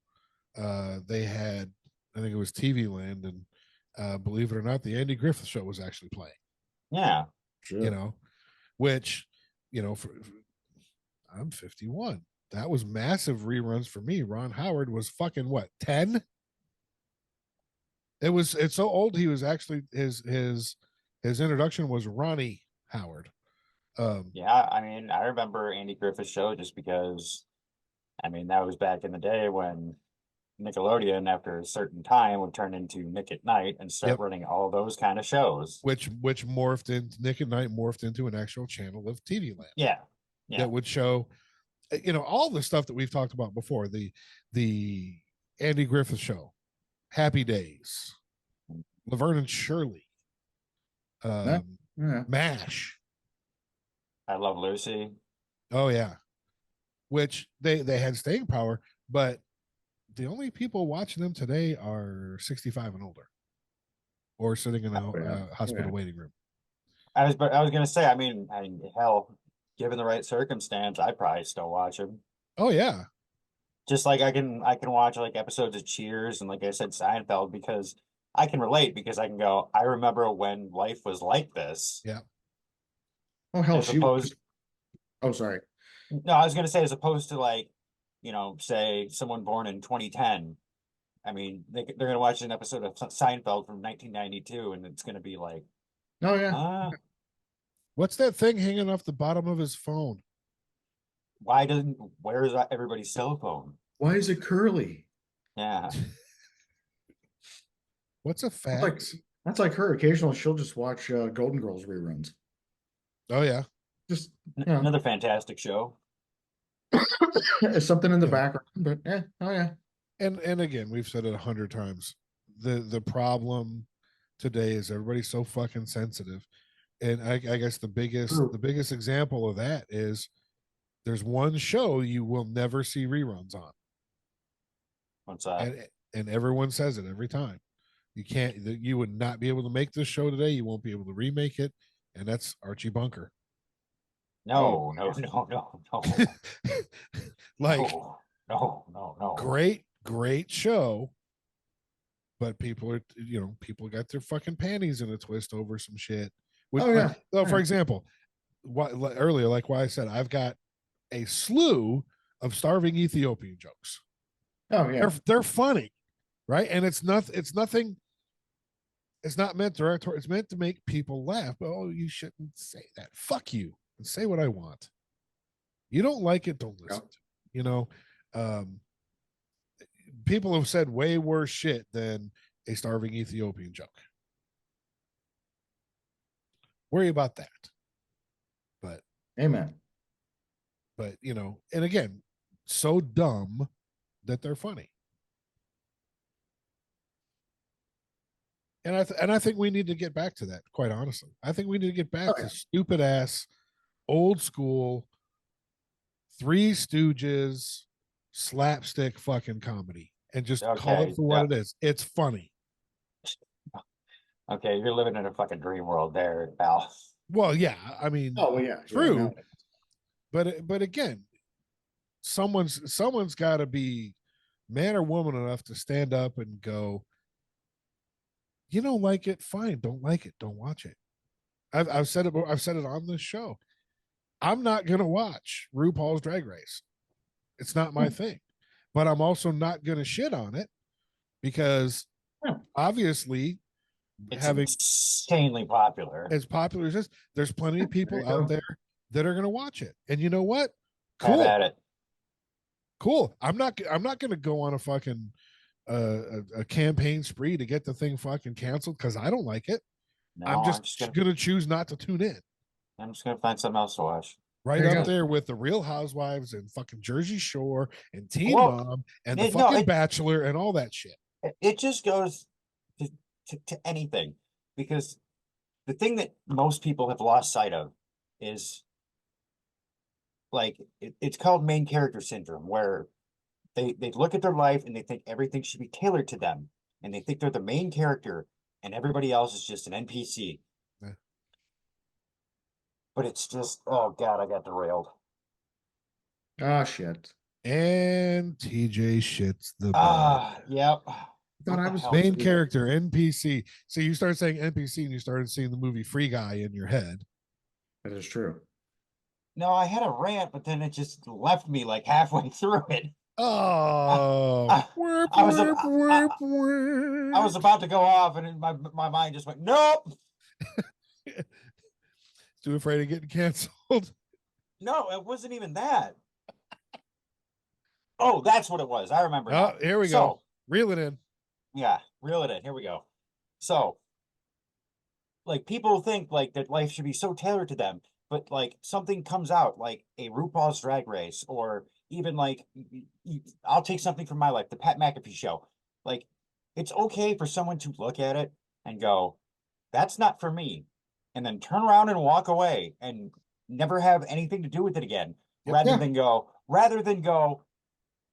Speaker 1: they had, I think it was TV Land, and believe it or not, the Andy Griffith Show was actually playing.
Speaker 3: Yeah.
Speaker 2: Sure.
Speaker 1: You know, which, you know, I'm 51. That was massive reruns for me. Ron Howard was fucking what, 10? It's so old. He was actually his introduction was Ronnie Howard.
Speaker 3: Yeah, I mean, I remember Andy Griffith Show just because, I mean, that was back in the day when Nickelodeon, after a certain time, would turn into Nick at Night and start
Speaker 1: Yep.
Speaker 3: running all those kind of shows.
Speaker 1: which morphed into Nick at Night, morphed into an actual channel of TV Land.
Speaker 3: Yeah. Yeah.
Speaker 1: That would show, you know, all the stuff that we've talked about before. The Andy Griffith Show, Happy Days, Laverne and Shirley,
Speaker 2: Yeah.
Speaker 1: MASH.
Speaker 3: I Love Lucy.
Speaker 1: Oh yeah, which they had staying power, but the only people watching them today are 65 and older, or sitting in a hospital waiting room.
Speaker 3: I was gonna say, I mean, hell, given the right circumstance, I'd probably still watch them.
Speaker 1: Oh yeah,
Speaker 3: Just like I can watch like episodes of Cheers and, like I said, Seinfeld, because I can relate, because I can go, I remember when life was like this.
Speaker 1: yeah.
Speaker 2: Oh hell,
Speaker 3: As
Speaker 2: she
Speaker 3: opposed-
Speaker 2: was. Oh sorry.
Speaker 3: No, I was gonna say, as opposed to, like, you know, say someone born in 2010. I mean, they're gonna watch an episode of Seinfeld from 1992, and it's gonna be like,
Speaker 2: Oh yeah.
Speaker 1: What's that thing hanging off the bottom of his phone?
Speaker 3: where is everybody's cell phone?
Speaker 2: Why is it curly?
Speaker 3: Yeah.
Speaker 1: What's a
Speaker 2: That's like,
Speaker 1: fax?
Speaker 2: that's like her. Occasionally, she'll just watch Golden Girls reruns.
Speaker 1: Oh yeah,
Speaker 2: Just Yeah.
Speaker 3: Another fantastic show.
Speaker 2: something in the
Speaker 1: Yeah.
Speaker 2: background, but yeah. Oh yeah.
Speaker 1: and again, we've said it 100 times. The problem today is everybody's so fucking sensitive, and I guess the biggest example of that is there's one show you will never see reruns on,
Speaker 3: What's that?
Speaker 1: and everyone says it every time. You would not be able to make this show today. You won't be able to remake it. And that's Archie Bunker.
Speaker 3: No, no, no, no, no.
Speaker 1: Like,
Speaker 3: no.
Speaker 1: great show. But people people got their fucking panties in a twist over some shit.
Speaker 2: Oh, yeah.
Speaker 1: So, for
Speaker 2: Yeah.
Speaker 1: example, earlier, like why I said, I've got a slew of starving Ethiopian jokes.
Speaker 2: Oh yeah.
Speaker 1: They're funny, right? And it's not meant director. It's meant to make people laugh. But, oh, you shouldn't say that. Fuck you. And say what I want. You don't like it, don't listen. People have said way worse shit than a starving Ethiopian joke. Worry about that. But
Speaker 2: Amen.
Speaker 1: But and again, so dumb that they're funny. And I think we need to get back to that, quite honestly. I think we need to get back to stupid ass, old school, Three Stooges, slapstick fucking comedy and just call it for what it is. It's funny.
Speaker 3: Okay, you're living in a fucking dream world there, pal.
Speaker 1: Well, yeah, I mean, true. But again, someone's got to be man or woman enough to stand up and go, you don't like it, fine. Don't like it, don't watch it. I've said it. I've said it on this show. I'm not gonna watch RuPaul's Drag Race. It's not my thing. But I'm also not gonna shit on it because obviously
Speaker 3: it's insanely popular.
Speaker 1: As popular as this, there's plenty of people out there that are gonna watch it. And you know what?
Speaker 3: Cool. Have at it.
Speaker 1: Cool. I'm not gonna go on a fucking a campaign spree to get the thing fucking canceled because I don't like it. No, I'm just gonna choose not to tune in.
Speaker 3: I'm just gonna find something else to watch.
Speaker 1: Right up there with the Real Housewives and fucking Jersey Shore and Teen Mom and the fucking Bachelor and all that shit.
Speaker 3: It just goes to anything, because the thing that most people have lost sight of is like it's called main character syndrome, where they look at their life and they think everything should be tailored to them, and they think they're the main character and everybody else is just an NPC. Yeah. But it's just, oh god, I got derailed.
Speaker 2: Ah, shit.
Speaker 1: And TJ shits the bed.
Speaker 3: Yep.
Speaker 2: Thought I was
Speaker 1: main character, NPC. So you start saying NPC and you started seeing the movie Free Guy in your head.
Speaker 2: That is true.
Speaker 3: No, I had a rant, but then it just left me like halfway through it.
Speaker 1: Oh,
Speaker 3: I was about to go off, and my mind just went, nope.
Speaker 1: Too afraid of getting canceled.
Speaker 3: No, it wasn't even that. Oh, that's what it was. I remember.
Speaker 1: Oh, here we go. Reel it in.
Speaker 3: Yeah, reel it in. Here we go. So, like, people think like that life should be so tailored to them, but like something comes out like a RuPaul's Drag Race, or even like, I'll take something from my life, the Pat McAfee show. Like, it's okay for someone to look at it and go, that's not for me, and then turn around and walk away and never have anything to do with it again. Rather than go,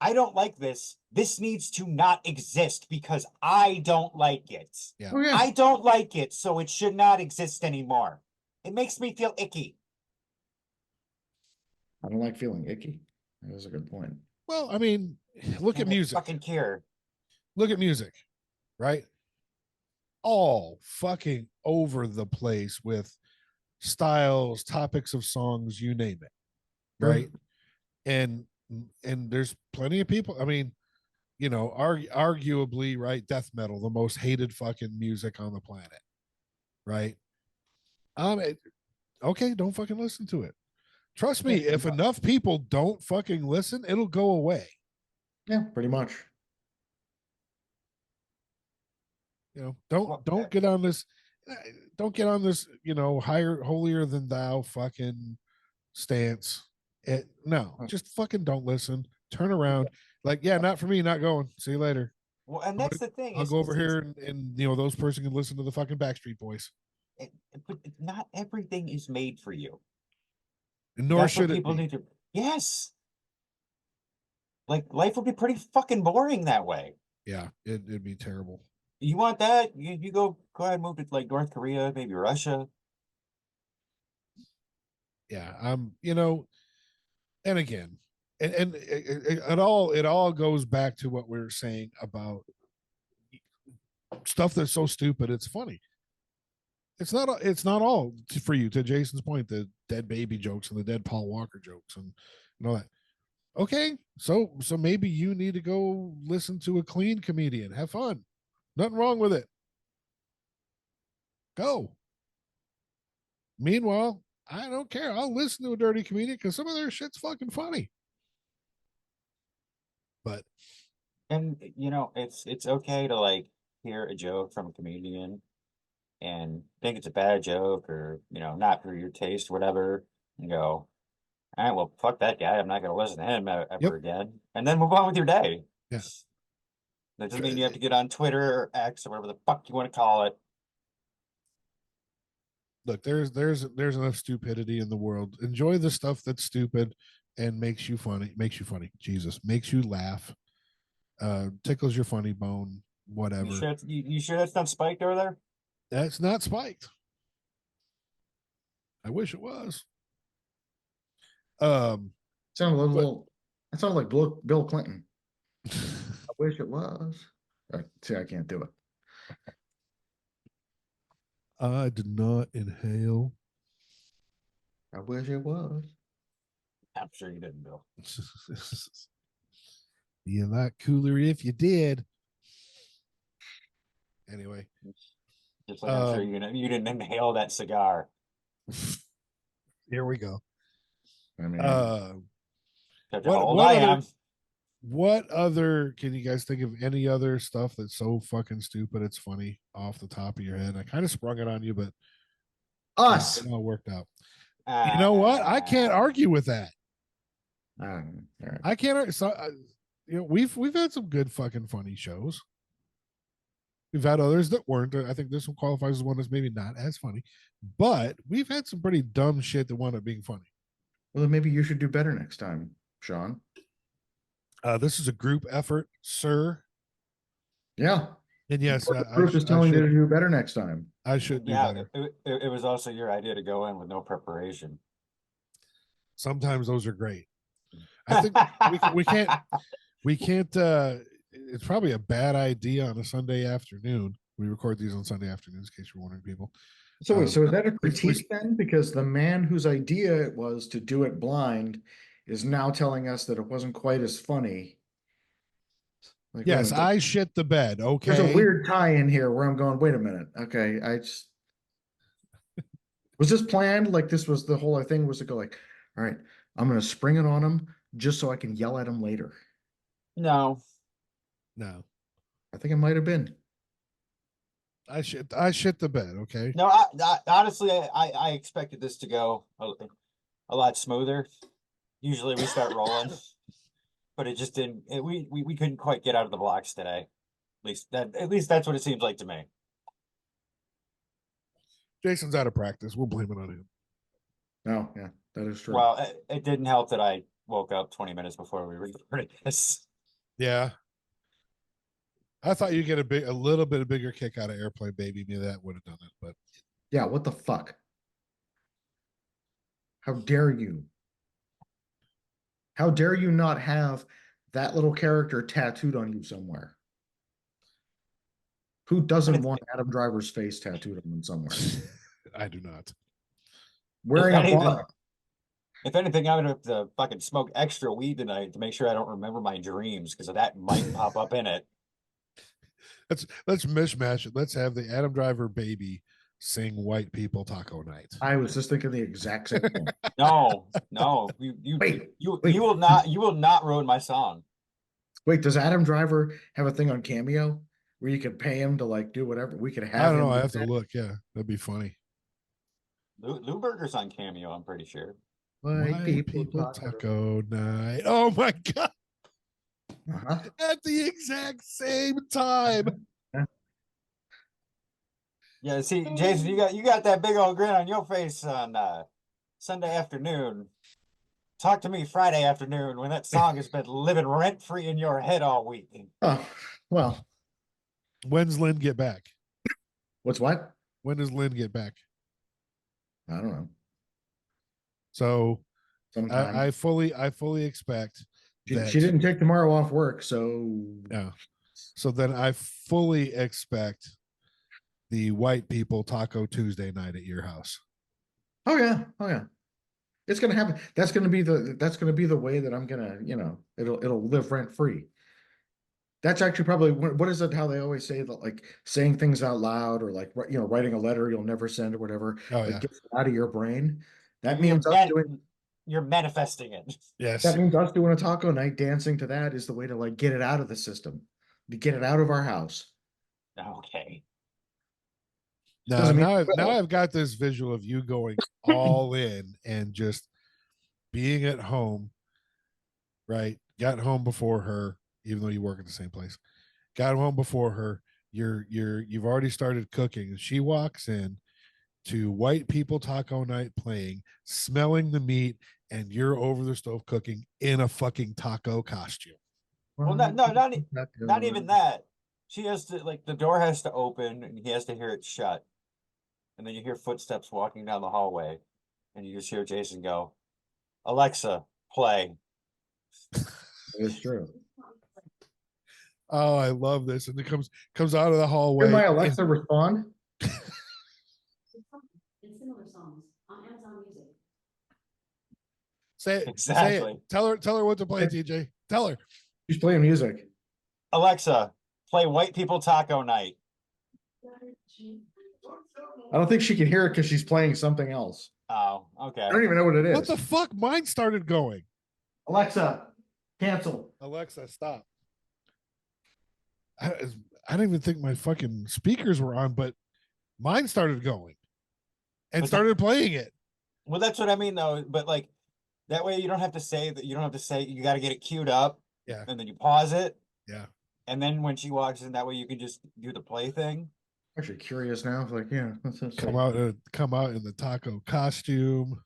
Speaker 3: I don't like this. This needs to not exist because I don't like it.
Speaker 1: Yeah.
Speaker 3: I don't like it, so it should not exist anymore. It makes me feel icky.
Speaker 2: I don't like feeling icky. That was a good point.
Speaker 1: Well, I mean, look at music.
Speaker 3: Fucking care.
Speaker 1: Look at music, right? All fucking over the place with styles, topics of songs, you name it, right? And there's plenty of people. I mean, arguably, right? Death metal, the most hated fucking music on the planet, right? Okay, don't fucking listen to it. Trust me, if enough people don't fucking listen, it'll go away.
Speaker 2: Yeah, pretty much.
Speaker 1: Don't get on this. Don't get on this. Holier than thou fucking stance. Just fucking don't listen. Turn around. Like, not for me. Not going. See you later.
Speaker 3: Well, and that's the thing.
Speaker 1: I'll go over here and those person can listen to the fucking Backstreet Boys.
Speaker 3: But not everything is made for you.
Speaker 1: Nor should
Speaker 3: people need to. Yes. Like, life would be pretty fucking boring that way.
Speaker 1: Yeah, it'd be terrible.
Speaker 3: You want that? You go ahead and move to like North Korea, maybe Russia.
Speaker 1: Yeah, and again, and it all goes back to what we were saying about stuff that's so stupid it's funny. It's not all for you. To Jason's point, the dead baby jokes and the dead Paul Walker jokes and all that. Okay, so maybe you need to go listen to a clean comedian. Have fun. Nothing wrong with it. Go. Meanwhile, I don't care. I'll listen to a dirty comedian because some of their shit's fucking funny. But
Speaker 3: And it's okay to like hear a joke from a comedian and think it's a bad joke or not for your taste or whatever, and go, all right, well, fuck that guy. I'm not going to listen to him ever
Speaker 1: Yep.
Speaker 3: again, and then move on with your day.
Speaker 1: Yeah.
Speaker 3: That doesn't mean you have to get on Twitter or X or whatever the fuck you want to call it.
Speaker 1: look, there's enough stupidity in the world. Enjoy the stuff that's stupid and makes you funny. Jesus, makes you laugh. Tickles your funny bone. Whatever.
Speaker 3: You sure that's not spiked over there?
Speaker 1: That's not spiked. I wish it was.
Speaker 2: Sounded a little. That sounded like Bill Clinton. I wish it was. See, I can't do it.
Speaker 1: I did not inhale.
Speaker 2: I wish it was.
Speaker 3: I'm sure you didn't, Bill.
Speaker 1: Be a lot cooler if you did. Anyway,
Speaker 3: Just like I'm sure you didn't inhale that cigar.
Speaker 1: here we go.
Speaker 2: I mean,
Speaker 3: That's how old I am.
Speaker 1: What other, can you guys think of any other stuff that's so fucking stupid it's funny off the top of your head? I kind of sprung it on you, but
Speaker 2: us.
Speaker 1: it all worked out. You know what? I can't argue with that.
Speaker 2: All right.
Speaker 1: I can't. So, we've had some good fucking funny shows. We've had others that weren't. I think this one qualifies as one that's maybe not as funny, but we've had some pretty dumb shit that wound up being funny.
Speaker 2: Well, then maybe you should do better next time, Sean.
Speaker 1: This is a group effort, sir.
Speaker 2: Yeah.
Speaker 1: And yes,
Speaker 2: the group is telling you to do better next time.
Speaker 1: I should do better.
Speaker 3: It was also your idea to go in with no preparation.
Speaker 1: Sometimes those are great. I think we can't. It's probably a bad idea on a Sunday afternoon. We record these on Sunday afternoons, in case you're wondering, people.
Speaker 2: So is that a critique then? Because the man whose idea it was to do it blind is now telling us that it wasn't quite as funny. Like,
Speaker 1: yes, I shit the bed. Okay.
Speaker 2: There's a weird tie in here where I'm going, wait a minute. Okay. Was this planned? Like this was the whole thing was to go like, all right, I'm going to spring it on him just so I can yell at him later.
Speaker 3: No.
Speaker 2: I think it might have been.
Speaker 1: I shit the bed. Okay.
Speaker 3: No, honestly, I expected this to go a lot smoother. Usually we start rolling, but it just didn't. We couldn't quite get out of the blocks today. At least that's what it seems like to me.
Speaker 1: Jason's out of practice. We'll blame it on him.
Speaker 2: Oh, yeah, that is true.
Speaker 3: Well, it didn't help that I woke up 20 minutes before we recorded this.
Speaker 1: Yeah. I thought you'd get a little bit of bigger kick out of Airplane Baby. Maybe that would have done it, but
Speaker 2: yeah, what the fuck? How dare you? How dare you not have that little character tattooed on you somewhere? Who doesn't want Adam Driver's face tattooed on them somewhere?
Speaker 1: I do not.
Speaker 2: Wearing a bonnet.
Speaker 3: If anything, I'm gonna have to fucking smoke extra weed tonight to make sure I don't remember my dreams because that might pop up in it.
Speaker 1: Let's mishmash it. Let's have the Adam Driver Baby sing "White People Taco Night."
Speaker 2: I was just thinking the exact same thing.
Speaker 3: No, you will not ruin my song.
Speaker 2: Wait, does Adam Driver have a thing on Cameo where you could pay him to like do whatever? We could have.
Speaker 1: I don't know. I have to look. Yeah, that'd be funny.
Speaker 3: Lou Burger's on Cameo. I'm pretty sure.
Speaker 2: White people
Speaker 1: taco night. Oh my god!
Speaker 2: Uh-huh.
Speaker 1: At the exact same time.
Speaker 3: Yeah, see, Jason, you got that big old grin on your face on Sunday afternoon. Talk to me Friday afternoon when that song has been living rent free in your head all week.
Speaker 2: Oh, well,
Speaker 1: When's Lynn get back?
Speaker 2: What's what?
Speaker 1: When does Lynn get back?
Speaker 2: I don't know.
Speaker 1: So
Speaker 2: Sometime.
Speaker 1: I fully expect that
Speaker 2: She didn't take tomorrow off work, so
Speaker 1: yeah. So then I fully expect the white people taco Tuesday night at your house.
Speaker 2: oh yeah. It's gonna happen. That's gonna be the way that I'm gonna, it'll live rent free. That's actually probably what is it? How they always say that, like saying things out loud or like writing a letter you'll never send or whatever.
Speaker 1: Oh
Speaker 2: like
Speaker 1: yeah.
Speaker 2: gets it out of your brain. That
Speaker 3: You're
Speaker 2: means us
Speaker 3: man-
Speaker 2: doing.
Speaker 3: You're manifesting it.
Speaker 1: Yes.
Speaker 2: That means us doing a taco night, dancing to that is the way to like get it out of the system, to get it out of our house.
Speaker 3: Okay.
Speaker 1: Now,
Speaker 2: Doesn't mean
Speaker 1: now I've got this visual of you going all in and just being at home, right? Got home before her, even though you work at the same place. Got home before her. You've already started cooking. And she walks in to white people taco night playing, smelling the meat, and you're over the stove cooking in a fucking taco costume.
Speaker 3: Well, not even that. She has to, like, the door has to open and he has to hear it shut. And then you hear footsteps walking down the hallway. And you just hear Jason go, Alexa, play.
Speaker 2: It's true.
Speaker 1: Oh, I love this. And it comes out of the hallway.
Speaker 2: Hear my Alexa respond.
Speaker 8: In similar songs on Amazon Music.
Speaker 1: Say it. Say
Speaker 3: Exactly.
Speaker 1: it. Tell her what to play, TJ. Tell her.
Speaker 2: She's playing music.
Speaker 3: Alexa, play White People Taco Night.
Speaker 2: I don't think she can hear it because she's playing something else.
Speaker 3: Oh, okay.
Speaker 2: I don't even know what it is.
Speaker 1: What the fuck? Mine started going.
Speaker 2: Alexa, cancel.
Speaker 1: Alexa, stop. I don't even think my fucking speakers were on, but mine started going and
Speaker 3: But
Speaker 1: started playing it.
Speaker 3: Well, that's what I mean, though. But like that way, you don't have to say that. You don't have to say. You got to get it queued up.
Speaker 1: Yeah.
Speaker 3: And then you pause it.
Speaker 1: Yeah.
Speaker 3: And then when she walks in, that way you can just do the play thing.
Speaker 2: Actually curious now. Like, yeah, let's
Speaker 1: Come out in the taco costume.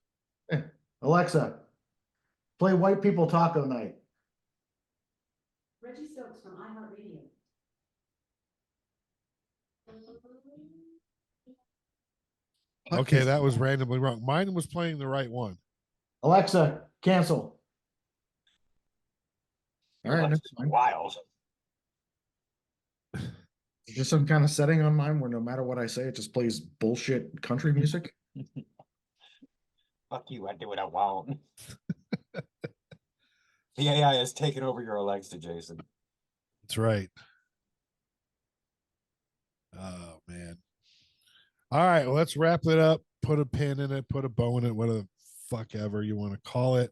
Speaker 2: Hey, Alexa, play White People Taco Night.
Speaker 8: Reggie Stokes from iHeartRadio.
Speaker 1: Okay, that was randomly wrong. Mine was playing the right one.
Speaker 2: Alexa, cancel. All right,
Speaker 3: That's
Speaker 2: that's fine.
Speaker 3: wild.
Speaker 2: Is there some kind of setting on mine where no matter what I say, it just plays bullshit country music?
Speaker 3: Fuck you! I do what I want. The AI has taken over your Alexa, Jason.
Speaker 1: That's right. Oh man. All right, well, let's wrap it up. Put a pin in it, put a bow in it, whatever the fuck ever you want to call it.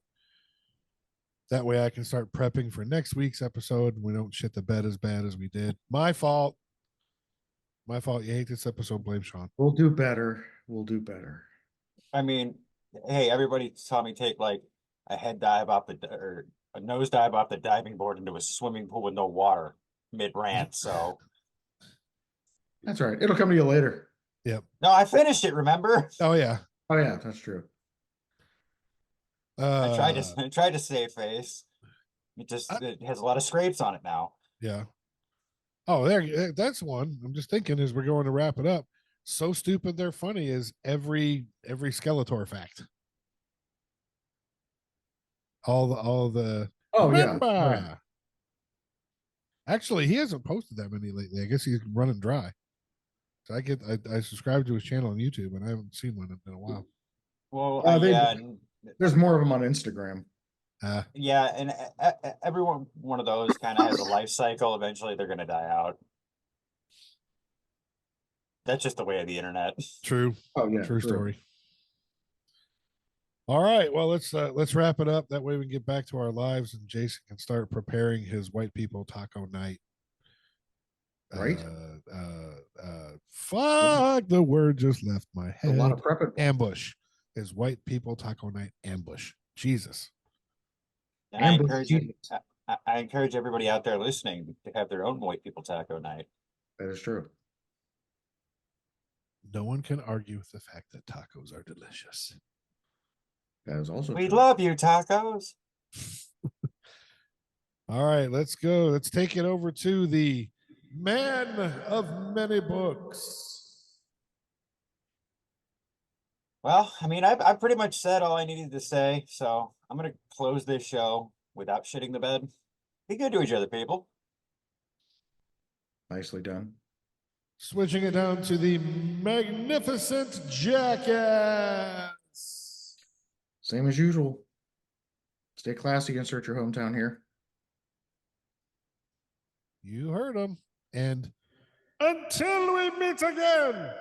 Speaker 1: That way I can start prepping for next week's episode. We don't shit the bed as bad as we did. My fault. My fault. You hate this episode. Blame Sean.
Speaker 2: We'll do better. We'll do better.
Speaker 3: I mean, hey, everybody saw me take like a head dive off or a nose dive off the diving board into a swimming pool with no water mid rant. So
Speaker 2: That's all right. It'll come to you later.
Speaker 1: Yep.
Speaker 3: no, I finished it. Remember?
Speaker 1: Oh yeah.
Speaker 2: Oh yeah, that's true.
Speaker 3: I tried to save face. It has a lot of scrapes on it now.
Speaker 1: Yeah. Oh, that's one. I'm just thinking as we're going to wrap it up. So stupid they're funny is every Skeletor fact. All the
Speaker 2: Oh yeah.
Speaker 1: remember.
Speaker 2: Oh, yeah.
Speaker 1: Actually, he hasn't posted that many lately. I guess he's running dry. So I subscribe to his channel on YouTube and I haven't seen one in a while.
Speaker 3: Well,
Speaker 2: yeah. There's more of them on Instagram.
Speaker 3: Yeah, and one of those kind of has a life cycle. Eventually, they're gonna die out. That's just the way of the internet.
Speaker 1: True.
Speaker 2: Oh yeah.
Speaker 1: True story. All right. Well, let's wrap it up. That way we can get back to our lives and Jason can start preparing his white people taco night.
Speaker 2: Right.
Speaker 1: Fuck, the word just left my
Speaker 2: A
Speaker 1: head.
Speaker 2: lot of prep.
Speaker 1: Ambush. His white people taco night ambush. Jesus.
Speaker 3: And I encourage everybody out there listening to have their own white people taco night.
Speaker 2: That is true.
Speaker 1: No one can argue with the fact that tacos are delicious.
Speaker 2: That is also
Speaker 3: We
Speaker 2: true.
Speaker 3: love you, tacos.
Speaker 1: All right, let's go. Let's take it over to the man of many books.
Speaker 3: Well, I mean, I pretty much said all I needed to say, so I'm gonna close this show without shitting the bed. Be good to each other, people.
Speaker 2: Nicely done.
Speaker 1: Switching it down to the magnificent jackass.
Speaker 2: Same as usual. Stay classy, insert your hometown here.
Speaker 1: You heard him. And until we meet again.